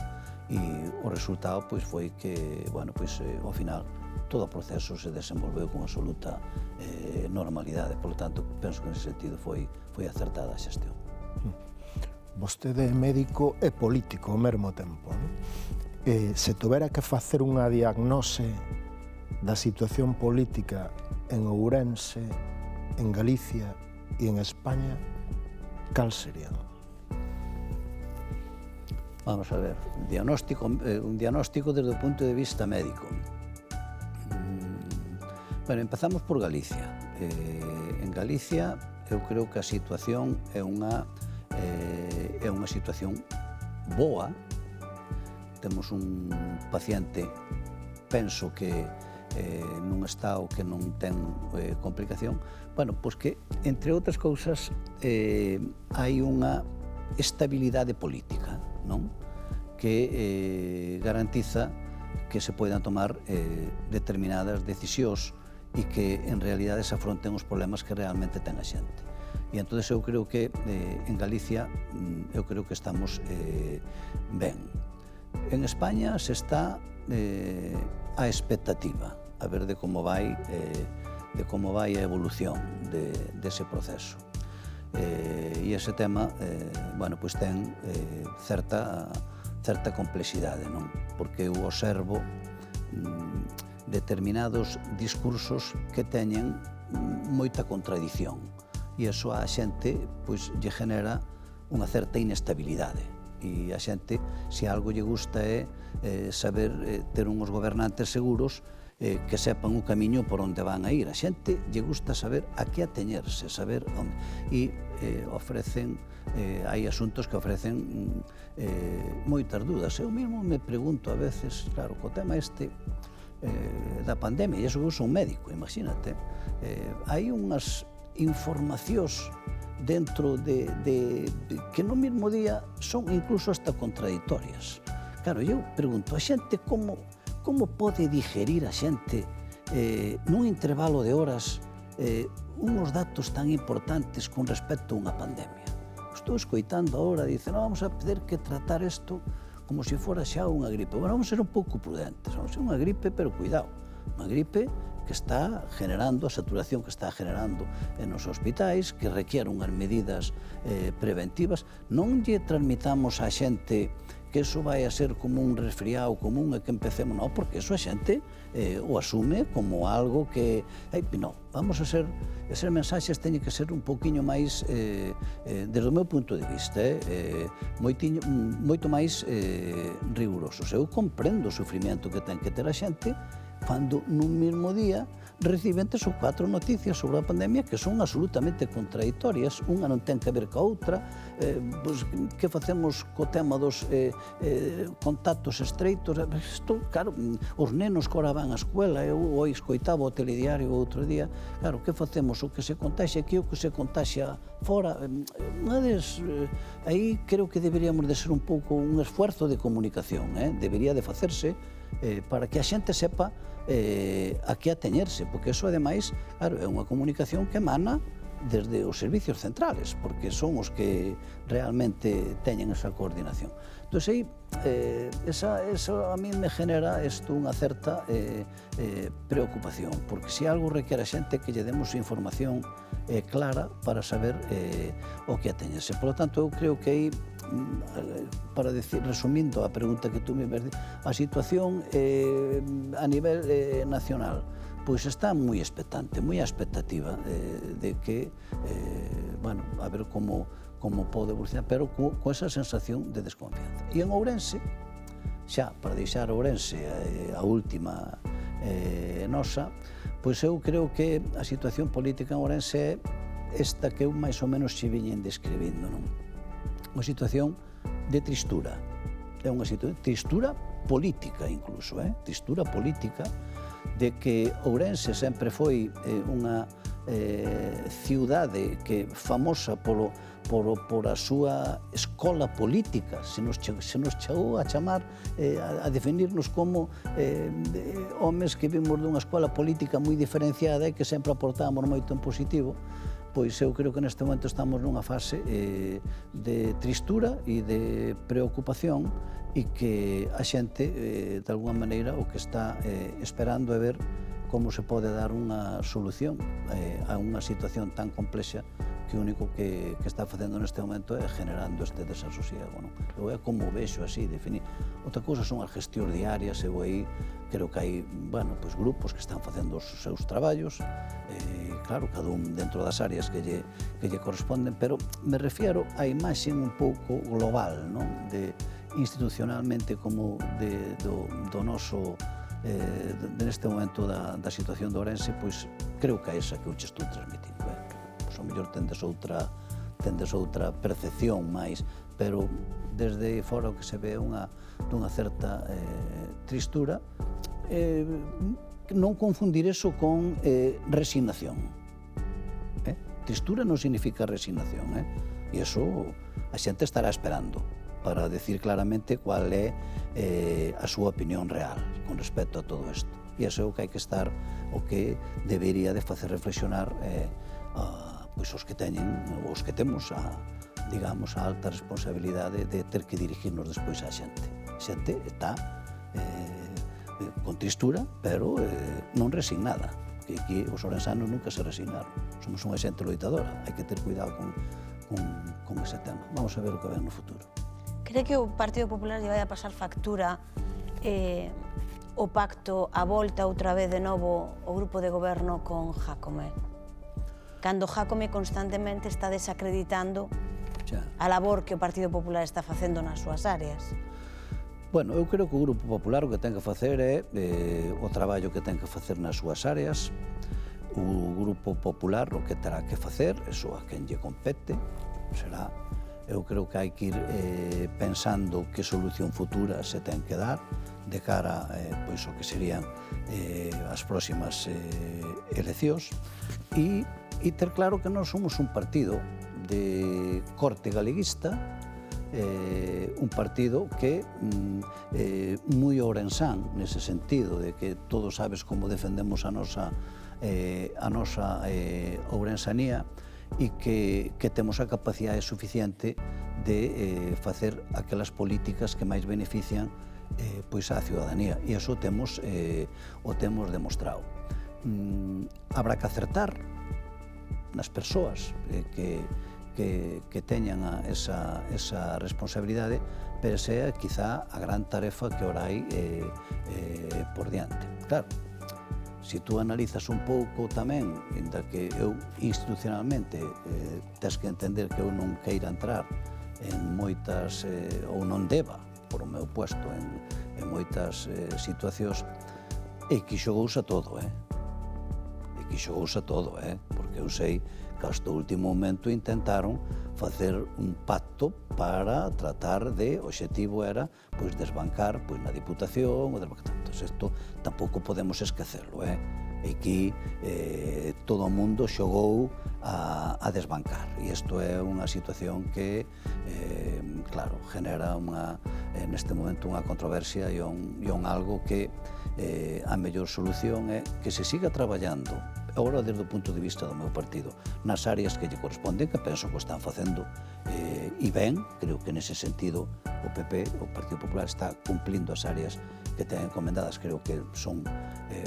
e o resultado pois foi que, bueno, pois ao final todo o proceso se desenvolveu con absoluta normalidade. Por lo tanto, penso que nese sentido foi acertada a xestión. Vostede é médico e político ao mesmo tempo. Se tuvera que facer unha diagnose da situación política en Ourense, en Galicia e en España, cal sería? Vamos a ver, un diagnóstico desde o punto de vista médico. Bueno, empezamos por Galicia. En Galicia, eu creo que a situación é unha situación boa. Temos un paciente, penso que nun estado que non ten complicación. Bueno, pois que, entre outras cousas, hai unha estabilidade política, non? Que garantiza que se poidan tomar determinadas decisións e que en realidade se afronten os problemas que realmente ten a xente. E entón eu creo que en Galicia eu creo que estamos ben. En España se está a expectativa, a ver de como vai a evolución dese proceso. E ese tema, bueno, pois ten certa complexidade, non? Porque eu observo determinados discursos que teñen moita contradición e iso a xente pois lle genera unha certa inestabilidade e a xente, se algo lle gusta é saber ter uns gobernantes seguros que sepan o camiño por onde van a ir. A xente lle gusta saber a que ateñerse, saber onde. E ofrecen, hai asuntos que ofrecen moitas dudas. Eu mesmo me pregunto a veces, claro, co tema da pandemia, e iso eu son médico, imagínate, hai unhas informacións dentro que no mesmo día son incluso hasta contradictorias. Claro, eu pregunto, a xente como pode digerir a xente nun intervalo de horas uns datos tan importantes con respecto a unha pandemia? Estou escoitando agora, dicen, vamos a ter que tratar isto como se fora xa unha gripe. Bueno, vamos ser un pouco prudentes, vamos ser unha gripe, pero cuidado, unha gripe que está generando, a saturación que está generando nos hospitais, que requiere unhas medidas preventivas. Non lle transmitamos á xente que eso vai a ser como un resfriado común e que empecemos, non, porque eso a xente o asume como algo que, non, vamos a ser, eses mensaxes teñen que ser un poquinho máis, desde o meu punto de vista, moito máis rigurosos. Eu comprendo o sufrimento que ten que ter a xente cando nun mesmo día reciben 3 ou 4 noticias sobre a pandemia que son absolutamente contradictorias, unha non ten que ver ca outra, que facemos co tema dos contactos estreitos, isto, claro, os nenos que ora van á escuela, eu hoy escoitaba o telediario o outro día, claro, que facemos? O que se contaxia aquí, o que se contaxia fora, aí creo que deberíamos de ser un pouco un esfuerzo de comunicación, debería de facerse para que a xente sepa a que ateñerse, porque eso, ademais, claro, é unha comunicación que emana desde os servicios centrales, porque son os que realmente teñen esa coordinación. Entón, aí, eso a mí me genera unha certa preocupación, porque se algo requiere a xente que lle demos información clara para saber o que ateñerse. Por lo tanto, eu creo que aí, para decir, resumindo a pregunta que tú me ves, a situación a nivel nacional, pois está moi expectante, moi a expectativa de que, bueno, a ver como pode evolucionar, pero con esa sensación de desconfianza. E en Ourense, xa, para deixar Ourense a última nosa, pois eu creo que a situación política en Ourense é esta que eu máis ou menos xe viñen describindo, non? Unha situación de tristura. É unha situación de tristura política, incluso, tristura política, de que Ourense sempre foi unha ciudade que famosa por a súa escola política, se nos chegou a chamar, a definirnos como homes que vimos dunha escola política moi diferenciada e que sempre aportábamos moito en positivo. Pois eu creo que neste momento estamos nunha fase de tristura e de preocupación e que a xente, de alguma maneira, o que está esperando é ver como se pode dar unha solución a unha situación tan complexa que o único que está facendo neste momento é generando este desasosiego, non? Eu é como o vexo así, definir. Outra cousa son as gestións diarias, eu aí creo que hai, bueno, pois grupos que están facendo os seus traballos, claro, cada un dentro das áreas que lle corresponden, pero me refiero á imaxe un pouco global, non? Institucionalmente como do noso, neste momento da situación de Ourense, pois creo que é esa que eu che estou transmitindo. Pois ao mellor tendes outra percepción máis, pero desde fora o que se ve dunha certa tristura, non confundir eso con resignación. Tristura non significa resignación, e iso a xente estará esperando para decir claramente cual é a súa opinión real con respecto a todo isto. E iso é o que hai que estar, o que debería de facer reflexionar pois os que temos digamos, a alta responsabilidade de ter que dirigirnos despois á xente. A xente está con tristura, pero non resignada, que aquí os ourensanos nunca se resignaron. Somos unha xente loitadora, hai que ter cuidado con ese tema. Vamos a ver o que ven no futuro. Cree que o Partido Popular lle vai a pasar factura o pacto a volta outra vez de novo o grupo de goberno con Jácome? Cando Jácome constantemente está desacreditando a labor que o Partido Popular está facendo nas súas áreas. Bueno, eu creo que o Grupo Popular o que ten que facer é o traballo que ten que facer nas súas áreas. O Grupo Popular o que terá que facer, eso a quen lle compete, será, eu creo que hai que ir pensando que solución futura se ten que dar de cara pois, o que serían as próximas eleccións e ter claro que non somos un partido de corte galeguista, un partido que moi ourensán nese sentido de que todos sabes como defendemos a nosa ourensanía e que temos a capacidade suficiente de facer aquelas políticas que máis benefician pois a ciudadanía e iso o temos demostrado. Habrá que acertar nas persoas que teñan esa responsabilidade, pero esa é quizá a gran tarefa que ora hai por diante. Claro, se tú analizas un pouco tamén, ainda que eu institucionalmente tes que entender que eu non queira entrar en moitas, ou non deba, por o meu puesto, en moitas situacións, e que xogouse a todo, porque eu sei que hasta o último momento intentaron facer un pacto para tratar de, o obxectivo era, pois, desbancar, pois, na Diputación, entón, isto tampouco podemos esquecerlo, e aquí todo o mundo xogou a desbancar, e isto é unha situación que, claro, genera neste momento unha controversia e un algo que a mellor solución é que se siga traballando agora desde o punto de vista do meu partido nas áreas que lle corresponden, que penso que o están facendo e ben, creo que nese sentido o PP, o Partido Popular, está cumplindo as áreas que ten encomendadas, creo que son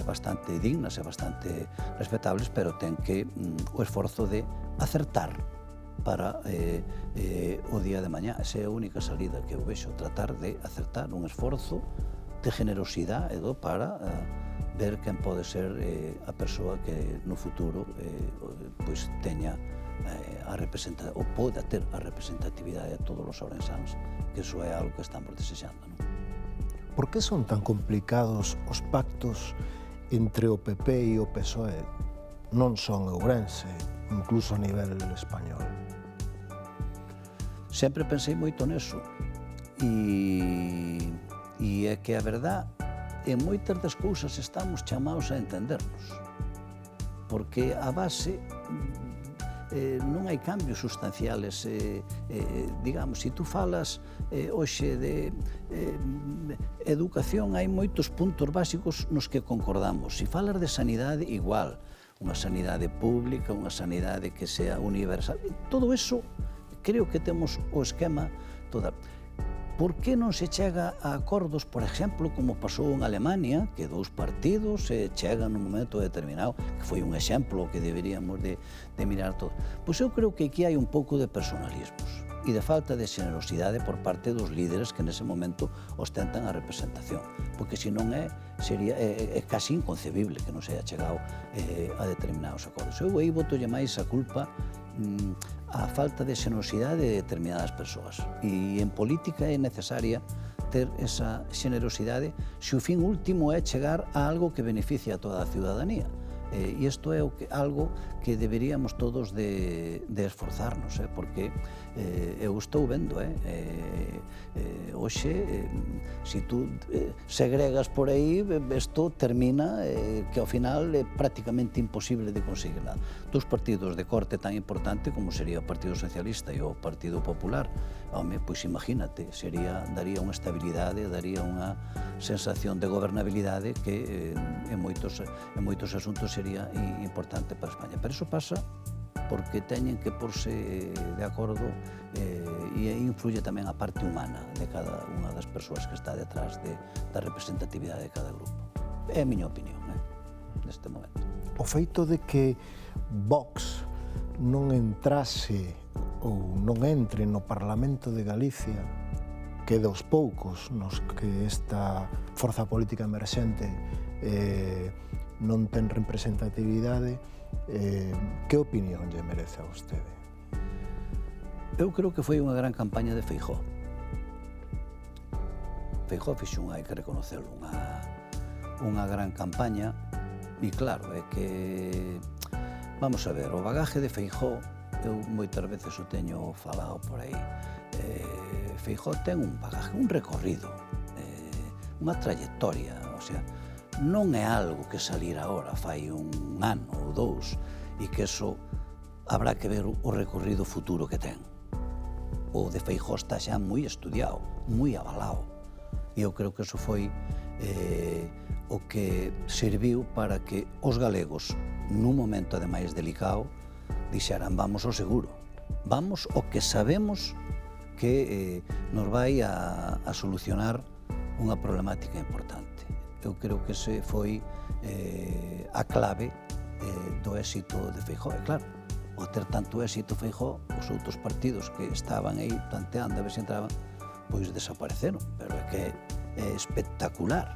bastante dignas e bastante respetables, pero ten que o esforzo de acertar para o día de mañá. Esa é a única salida que eu vexo, tratar de acertar un esforzo de generosidade para ver quen pode ser a persoa que no futuro pois teña a representación, ou poda ter a representatividade de todos os ourensáns, que iso é algo que estamos desexando, non? Por que son tan complicados os pactos entre o PP e o PSOE? Non son Ourense, incluso a nivel español. Sempre pensei moito neso e é que a verdad en moitas das cousas estamos chamados a entendernos, porque a base non hai cambios sustanciales, digamos, se tú falas hoxe de educación, hai moitos puntos básicos nos que concordamos. Se falas de sanidade, igual, unha sanidade pública, unha sanidade que sea universal, todo eso creo que temos o esquema toda. Por que non se chega a acordos, por exemplo, como pasou en Alemania, que dous partidos chegan nun momento determinado, que foi un exemplo que deberíamos de mirar todo? Pois eu creo que aquí hai un pouco de personalismos e de falta de xenerosidade por parte dos líderes que nese momento ostentan a representación, porque se non sería casi inconcebible que non se haya chegado a determinados acordos. Eu aí botolle máis a culpa a falta de xenerosidade de determinadas persoas. E en política é necesaria ter esa xenerosidade se o fin último é chegar a algo que beneficia a toda a ciudadanía. E isto é algo que deberíamos todos de esforzarnos, porque eu estou vendo, hoxe, se tú segregas por aí, isto termina que ao final é prácticamente imposible de conseguir nada. Dos partidos de corte tan importante como sería o Partido Socialista e o Partido Popular, pois imagínate, daría unha estabilidade, daría unha sensación de gobernabilidade que en moitos asuntos sería importante para España. Pero iso pasa porque teñen que porse de acordo e influye tamén a parte humana de cada unha das persoas que está detrás da representatividade de cada grupo. É a miña opinión, neste momento. O feito de que Vox non entrase ou non entre no Parlamento de Galicia, que dos poucos nos que esta forza política emerxente non ten representatividade, que opinión lle merece a vostede? Eu creo que foi unha gran campaña de Feijóo. Feijóo fixo hai que reconocerlo, unha gran campaña, e claro, é que, vamos a ver, o bagaje de Feijóo, eu moitas veces o teño falado por aí, Feijóo ten un bagaje, un recorrido, unha trayectoria, o sea, non é algo que salir agora, fai un ano ou dous, e que eso habrá que ver o recorrido futuro que ten. O de Feijóo está xa moi estudiado, moi avalado, e eu creo que eso foi o que serviu para que os galegos, nun momento ademais delicado, dixeran vamos ao seguro, vamos ao que sabemos que nos vai a solucionar unha problemática importante. Eu creo que ese foi a clave do éxito de Feijóo. E claro, ao ter tanto éxito Feijóo, os outros partidos que estaban aí planteando a ver se entraban, pois desapareceron, pero é que é espectacular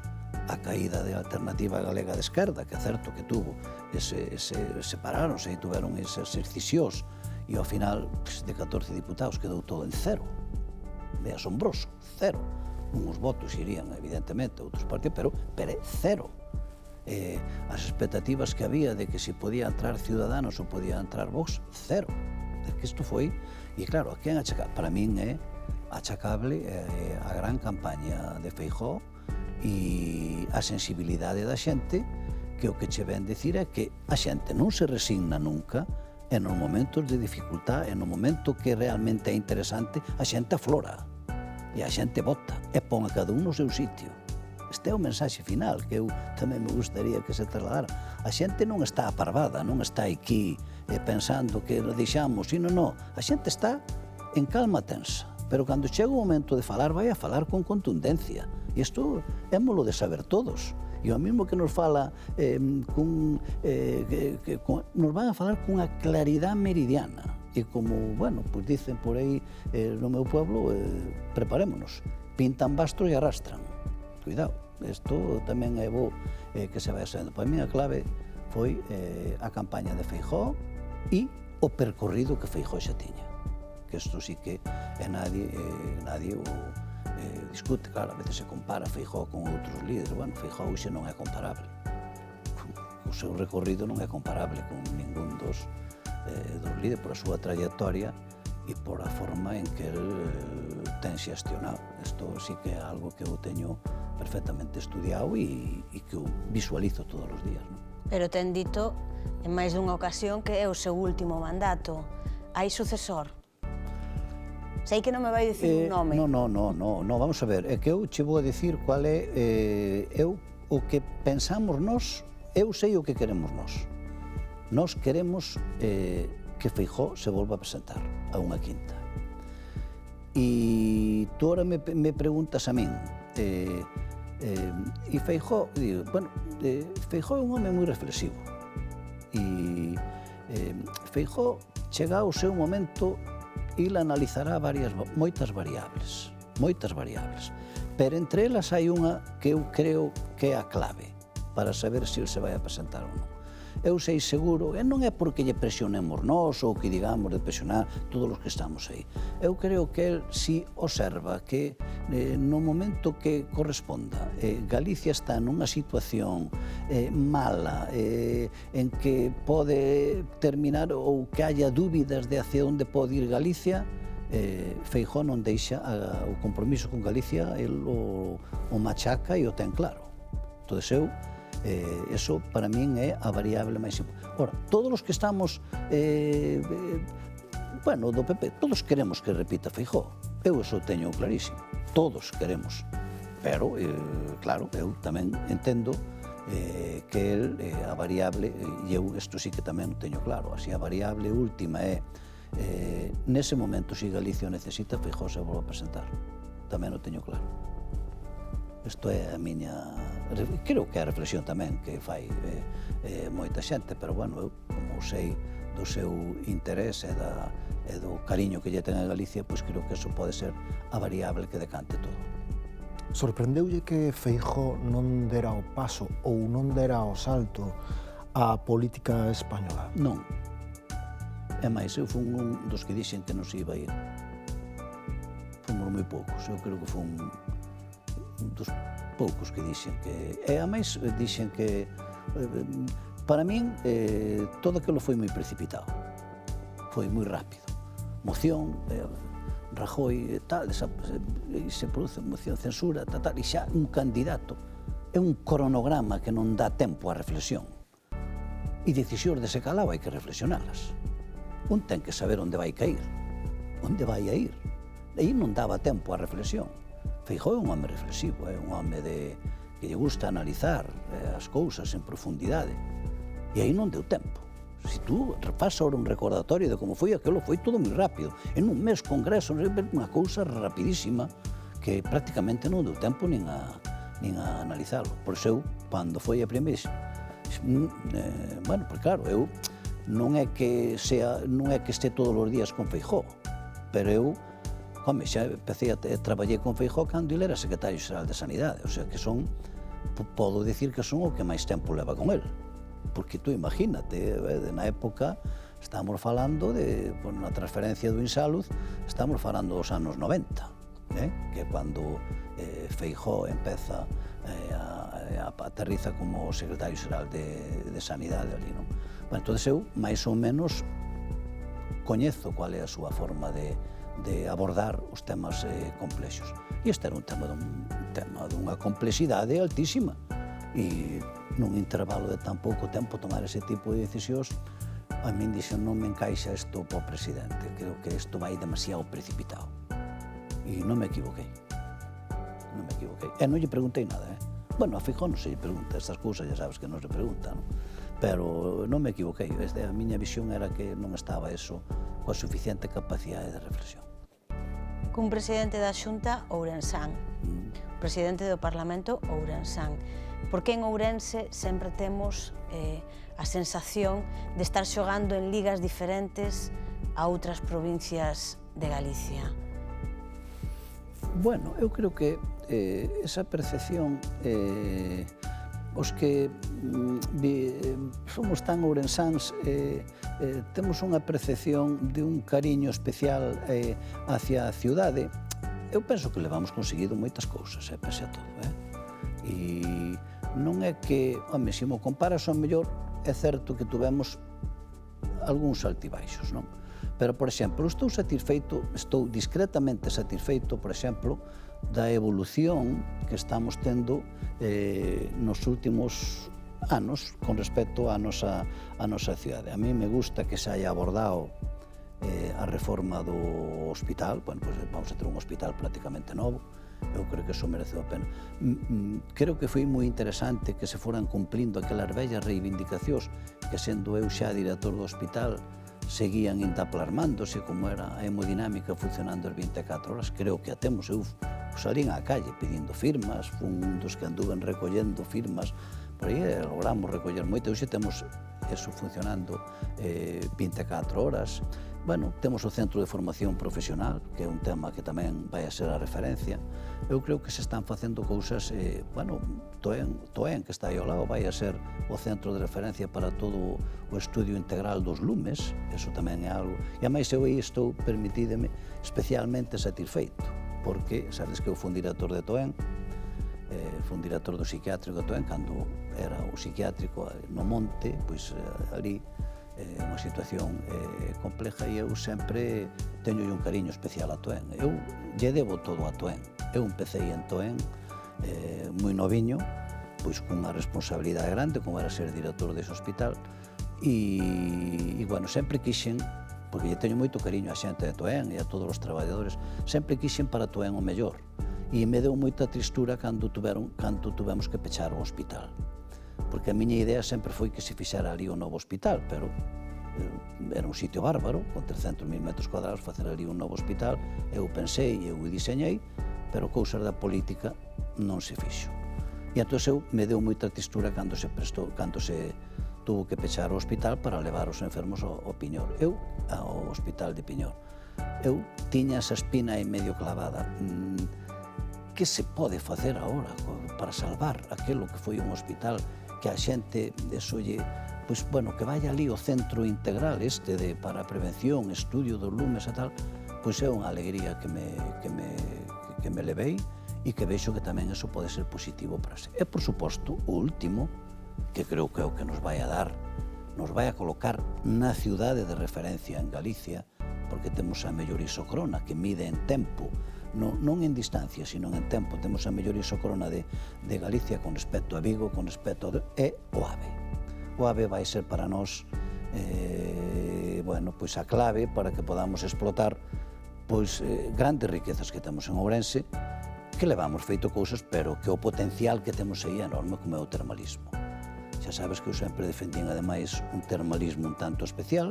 a caída de Alternativa Galega de Esquerda, que é certo que tuvo separáronse e tuveron esas excisións, e ao final de 14 diputados quedou todo en cero. É asombroso, cero. Uns votos irían, evidentemente, a outros partidos, pero é cero. As expectativas que había de que se podía entrar Ciudadanos ou podía entrar Vox, cero. É que isto foi, e claro, a quen achacable? Para min é achacable a gran campaña de Feijóo e a sensibilidade da xente, que o que che ven decir é que a xente non se resigna nunca, e nos momentos de dificultad, e no momento que realmente é interesante, a xente aflora, e a xente vota, e pon a cada un no seu sitio. Este é o mensaxe final que eu tamén me gustaría que se trasladara. A xente non está aparvada, non está aquí pensando que lo deixamos, sino non. A xente está en calma tensa, pero cando chega o momento de falar, vai a falar con contundencia. E isto émolo de saber todos. E o mesmo que nos fala, nos van a falar cunha claridade meridiana. E como, bueno, pues dicen por aí no meu pueblo, preparémonos, pintan bastros e arrastran. Cuidado, isto tamén é bo que se vai sendo. Para mí a clave foi a campaña de Feijóo e o percorrido que Feijóo xa tiña. Que isto sí que nadie o discute. Claro, a veces se compara Feijóo con outros líderes. Bueno, Feijóo hoxe non é comparable. O seu recorrido non é comparable con ningún dos líderes por a súa trayectoria e por a forma en que el ten xestionado. Isto sí que é algo que eu teño perfectamente estudiado e que eu visualizo todos os días. Pero ten dito en máis dunha ocasión que é o seu último mandato. Hai sucesor? Sei que non me vai dicir un nome. No, vamos a ver, é que eu che vou a dicir cual é o que pensamos nós, eu sei o que queremos nós. Nós queremos que Feijóo se volva a presentar a unha quinta. E tú ahora me preguntas a min, e Feijóo, digo, bueno, Feijóo é un home moi reflexivo. E Feijóo chega ao seu momento e ele analizará moitas variables, pero entre elas hai unha que eu creo que é a clave para saber se ele se vai a presentar ou non. Eu sei seguro, e non é porque lle presionemos nós ou que digamos de presionar todos os que estamos aí. Eu creo que el si observa que no momento que corresponda Galicia está nunha situación mala, en que pode terminar ou que haya dúbidas de hacia onde pode ir Galicia, Feijóo non deixa o compromiso con Galicia, el o machaca e o ten claro. Entón, eso para min é a variable máis importante. Ora, todos os que estamos do PP, todos queremos que repita Feijóo. Eu eso teño clarísimo, todos queremos, pero claro, eu tamén entendo que a variable, e eu isto sí que tamén o teño claro, así a variable última é nese momento, se Galicia o necesita, Feijóo se volve a presentar, tamén o teño claro. Isto é a miña... Creo que é a reflexión tamén que fai moita xente, pero, bueno, eu, como sei do seu interés e do cariño que lle ten a Galicia, pois creo que eso pode ser a variable que decante todo. Sorprendeulle que Feijóo non dera o paso ou non dera o salto á política española? Non. É máis, eu fui un dos que dixen que non se iba a ir. Fomos moi poucos, eu creo que fui un dos poucos que dixen que... E a máis dixen que... Para min, todo aquilo foi moi precipitado. Foi moi rápido. Moción, Rajoy, tal, se produce moción, censura, tal, e xa un candidato. É un cronograma que non dá tempo á reflexión. E decisións de se calao hai que reflexionalas. Un ten que saber onde vai cair, onde vai a ir. E aí non daba tempo á reflexión. Feijóo é un home reflexivo, é un home que lle gusta analizar as cousas en profundidade. E aí non deu tempo. Se tú faz ahora un recordatorio de como foi aquilo, foi todo moi rápido. En un mes congreso, unha cousa rapidísima que prácticamente non deu tempo nin a analizarlo. Por iso eu, cando foi a primeira, bueno, porque claro, eu non é que este todos os días con Feijóo, pero eu, home, xa empecé traballei con Feijóo cando ele era secretario xeral de Sanidade, o sea que podo dicir que son o que máis tempo leva con el. Porque tú imagínate, na época estamos falando na transferencia do Insalud, estamos falando dos anos 90, que cando Feijóo empeza aterriza como secretario xeral de Sanidade ali, non? Bueno, entón eu, máis ou menos, coñezo cual é a súa forma de abordar os temas complexos. E este era un tema dunha complexidade altísima. E nun intervalo de tan pouco tempo tomar ese tipo de decisións, a min dixen non me encaixa isto para o presidente, creo que isto vai demasiado precipitado. E non me equivoquei. E non lle preguntei nada, Bueno, a Feijóo non se lle pregunta, estas cousas ya sabes que non se preguntan, pero non me equivoquei. A miña visión era que non estaba eso coa suficiente capacidade de reflexión. Cun presidente da Xunta ourensán, presidente do Parlamento ourensán. Porque en Ourense sempre temos a sensación de estar xogando en ligas diferentes a outras provincias de Galicia. Bueno, eu creo que esa percepción, os que somos tan ourensáns, temos unha percepción de un cariño especial hacia a ciudade. Eu penso que levamos conseguido moitas cousas, pese a todo, E non é que, home, se mo comparas ao mellor, é certo que tuvemos algúns altibaixos, non? Pero, por exemplo, estou discretamente satisfeito, por exemplo, da evolución que estamos tendo nos últimos anos con respecto á nosa cidade. A mí me gusta que se haya abordado a reforma do hospital, bueno, pois vamos a ter un hospital prácticamente novo, eu creo que eso mereceu a pena. Creo que foi moi interesante que se foran cumplindo aquelas vellas reivindicacións que, sendo eu xa director do hospital, seguían intaplarmándose como era a hemodinámica funcionando as 24 horas. Creo que a temos. Eu salín á calle pedindo firmas, fun un dos que anduven recollendo firmas, por aí logramos recoller moito. Hoxe temos eso funcionando 24 horas. Bueno, temos o Centro de Formación Profesional, que é un tema que tamén vai a ser a referencia. Eu creo que se están facendo cousas, bueno, Toén, que está aí ao lado, vai a ser o centro de referencia para todo o estudio integral dos lumes, eso tamén é algo. E a máis eu aí estou, permitídeme, especialmente satisfeito, porque, sabes que eu fui director de Toén, fui director do psiquiátrico de Toén, cando era o psiquiátrico no monte, pois ali, unha situación compleja, e eu sempre teño un cariño especial a Toén. Eu lle debo todo a Toén. Eu empecé en Toén moi noviño, pois cunha responsabilidade grande, como era ser director dese hospital, e bueno, sempre quixen, porque lle teño moito cariño a xente de Toén e a todos os traballadores, sempre quixen para Toén o mellor, e me deu moita tristura cando tuvemos que pechar o hospital. Porque a miña idea sempre foi que se fixera ali o novo hospital, pero era un sitio bárbaro, con 300.000 metros cuadrados, facer ali un novo hospital. Eu pensei, eu diseñei, pero cousas da política non se fixo. E entón eu me deu moita tristura cando se tuvo que pechar o hospital para levar os enfermos ao Piñor. Ao hospital de Piñor. Eu tiña esa espina aí medio clavada. Que se pode facer agora para salvar aquilo que foi un hospital que a xente desolle, pois, bueno, que vaya ali o centro integral para a prevención, estudio dos lumes e tal, pois é unha alegría que me levei e que vexo que tamén eso pode ser positivo para si. E, por suposto, o último, que creo que é o que nos vai a colocar na ciudade de referencia en Galicia, porque temos a mellor isocrona que mide en tempo, non en distancia, sino en tempo. Temos a mellor isocrona de Galicia con respecto a Vigo, con respecto é o AVE. O AVE vai ser para nós a clave para que podamos explotar grandes riquezas que temos en Ourense, que levamos feito cousas, pero que o potencial que temos aí é enorme, como é o termalismo. Xa sabes que eu sempre defendín, ademais, un termalismo un tanto especial.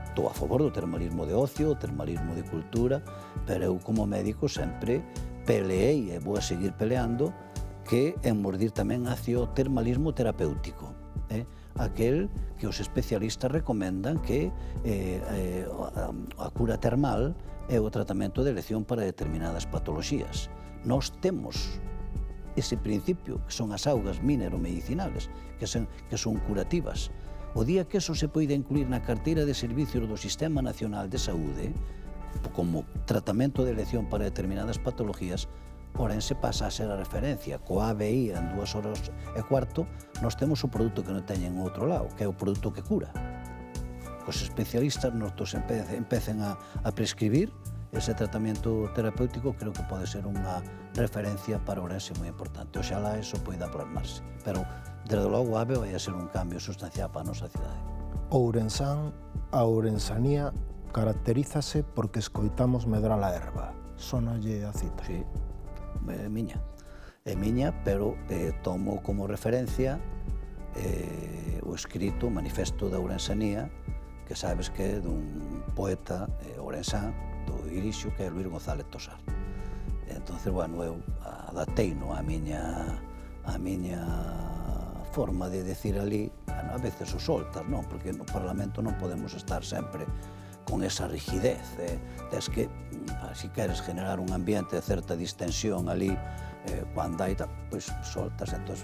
Estou a favor do termalismo de ocio, o termalismo de cultura, pero eu, como médico, sempre peleei e vou a seguir peleando que mordir tamén hacia o termalismo terapéutico. Aquel que os especialistas recomendan que a cura termal é o tratamento de elección para determinadas patoloxías. Nós temos ese principio, que son as augas mineromedicinales, que son curativas. O día que eso se poida incluir na carteira de servicios do Sistema Nacional de Saúde, como tratamento de elección para determinadas patologías, Ourense pasa a ser a referencia. Co ABI en 2 horas e cuarto, nós temos o produto que non teñen en outro lado, que é o produto que cura. Os especialistas nos empecen a prescribir ese tratamento terapéutico, creo que pode ser unha referencia para Ourense moi importante. Oxalá eso poida plasmarse. Pero, desde logo, a AVE vai a ser un cambio sustancial para a nosa cidade. Ourensán, a ourensanía caracterízase porque escoitamos medrar a erva. Sonalle a cita. Sí, é miña, pero tomo como referencia o escrito Manifesto da Ourensanía, que sabes que é dun poeta ourensán, do Irixo, que é Luis González Tosar. Entonces, bueno, eu adapteino a miña forma de decir ali, a veces o soltas, non? Porque no Parlamento non podemos estar sempre con esa rigidez. Tes que, se queres generar un ambiente de certa distensión ali, cando hai, pois soltas. Entón,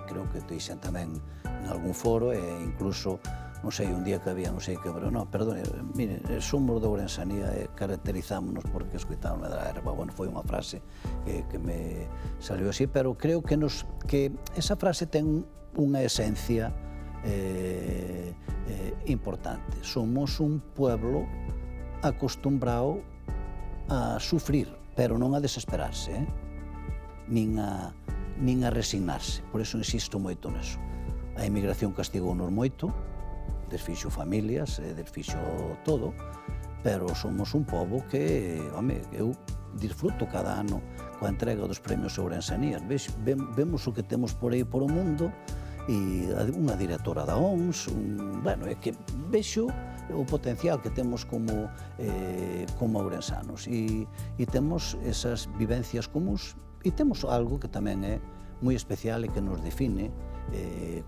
creo que te dixen tamén en algún foro, e incluso, non sei, un día que había, non sei que, pero non, perdone, mire, somos da Ourensanía e caracterizámonos porque escoitamos medrar a erva. Bueno, foi unha frase que me salió así, pero creo que esa frase ten unha esencia importante. Somos un pueblo acostumbrado a sufrir, pero non a desesperarse, nin a resignarse. Por iso insisto moito neso. A emigración castigounos moito, desfixo familias, desfixo todo, pero somos un pobo que, eu disfruto cada ano coa entrega dos premios Ourensanías. Vemos o que temos por aí por o mundo, e unha directora da OMS, é que vexo o potencial que temos como ourensanos, e temos esas vivencias comuns, e temos algo que tamén é moi especial e que nos define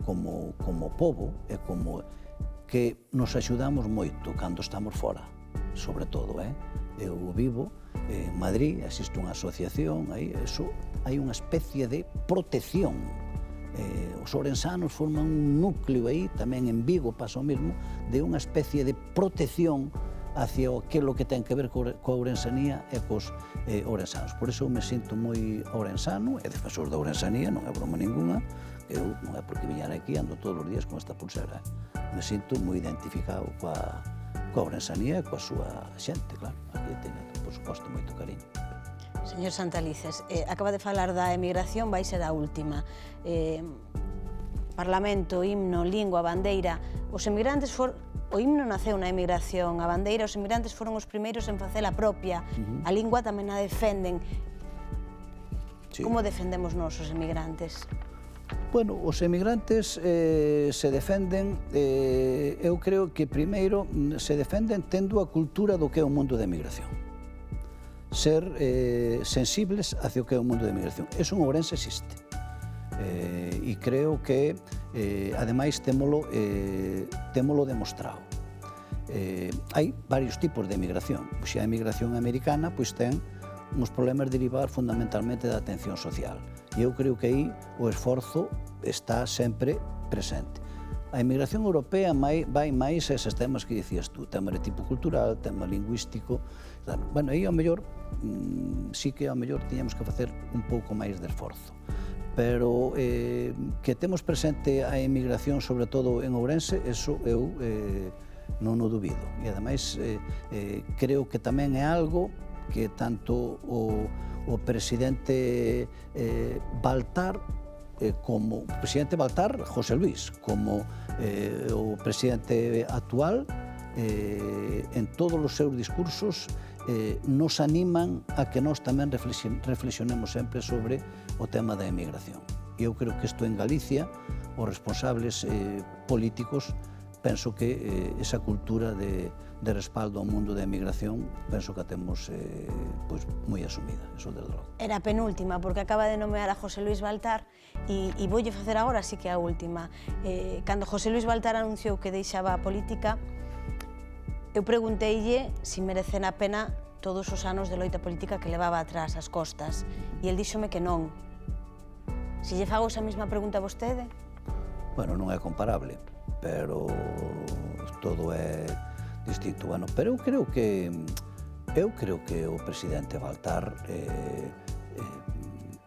como pobo, e como que nos axudamos moito cando estamos fora, sobre todo. Eu vivo en Madrid, existe unha asociación, hai unha especie de protección. Os ourensanos forman un núcleo aí, tamén en Vigo pasa o mesmo, de unha especie de protección hacia aquilo que ten que ver coa ourensanía e cos ourensanos. Por iso eu me sinto moi ourensano, e defensor da ourensanía, non é broma ninguna, que eu non é porque viñar aquí, ando todos os días con esta pulsera. Me sinto moi identificado coa ourensanía e coa súa xente, claro. Aquí teño, por suposto, moito cariño. Señor Santalices, acaba de falar da emigración, vai ser a última. Parlamento, himno, lingua, bandeira. Os emigrantes o himno naceu na emigración, a bandeira, os emigrantes foron os primeiros en facela propia. A lingua tamén a defenden. Como defendemos nós os emigrantes? Bueno, os emigrantes se defenden, eu creo que primeiro se defenden tendo a cultura do que é o mundo da emigración. ser sensibles hacia o que é o mundo da emigración. Eso en Ourense existe. E creo que, ademais, témolo demostrado. Hai varios tipos de emigración. Se a emigración americana, pois ten uns problemas derivados fundamentalmente da atención social. E eu creo que aí o esforzo está sempre presente. A emigración europea vai máis a eses temas que dicías tú, tema de tipo cultural, tema lingüístico. Bueno, aí ao mellor, sí que ao mellor tiñamos que facer un pouco máis de esforzo. Pero que temos presente a emigración, sobre todo en Ourense, eso eu non o dubido. E ademais creo que tamén é algo que tanto o presidente Baltar como o presidente Baltar, José Luis, como o presidente actual, en todos os seus discursos nos animan a que nós tamén reflexionemos sempre sobre o tema da emigración. E eu creo que isto en Galicia, os responsables políticos, penso que esa cultura de respaldo ao mundo da emigración, penso que a temos moi asumida, eso desde logo. Era a penúltima, porque acaba de nomear a José Luis Baltar e voulle facer agora sí que a última. Cando José Luis Baltar anunciou que deixaba a política, eu pregunteille se merecen a pena todos os anos de loita política que levaba atrás as costas, e el díxome que non. Se lle fago esa mesma pregunta a vostede? Bueno, non é comparable, pero todo é distinto. Bueno, pero eu creo que o presidente Baltar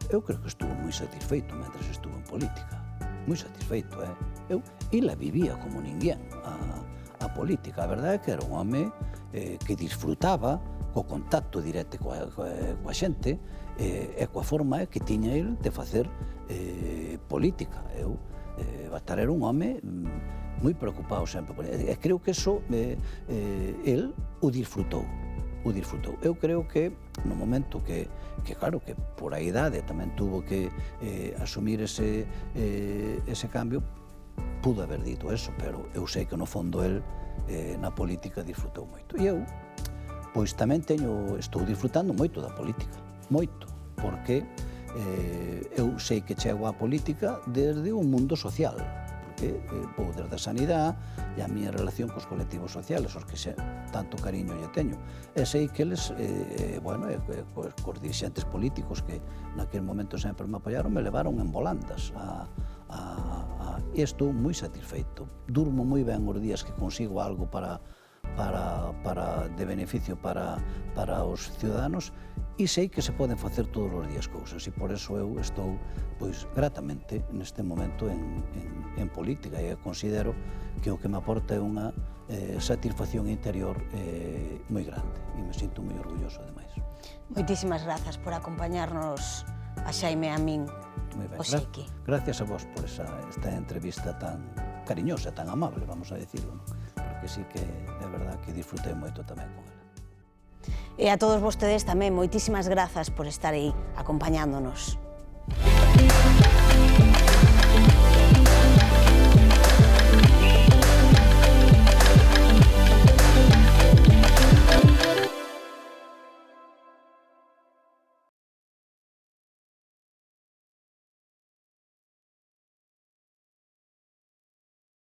eu creo que estuvo moi satisfeito mentre estuvo en política, moi satisfeito, e la vivía como ninguén a política. A verdade é que era un home que disfrutaba co contacto directo coa xente e coa forma que tiña el de facer política. Baltar era un home moi preocupado sempre por ele. E creo que eso el o disfrutou. Eu creo que no momento que claro, que por a idade tamén tuvo que asumir ese cambio, pudo haber dito eso, pero eu sei que no fondo el na política disfrutou moito. E eu, pois tamén estou disfrutando moito da política, moito, porque eu sei que chego á política desde o mundo social, porque vou desde a sanidade e a miña relación cos colectivos sociales, os que tanto cariño lle teño. E sei que eles, cos dirixentes políticos que naquele momento sempre me apoiaron, me levaron en volandas e estou moi satisfeito. Durmo moi ben os días que consigo algo de beneficio para os ciudadanos e sei que se poden facer todos os días cousas e por eso eu estou gratamente neste momento en política e considero que o que me aporta é unha satisfacción interior moi grande e me sinto moi orgulloso ademais. Moitísimas grazas por acompañarnos a Xaime e a min. Gracias a vos por esta entrevista tan cariñosa, tan amable, vamos a decirlo, porque sí que é verdad que disfrutei moito tamén con ela. E a todos vostedes tamén, moitísimas grazas por estar aí acompañándonos.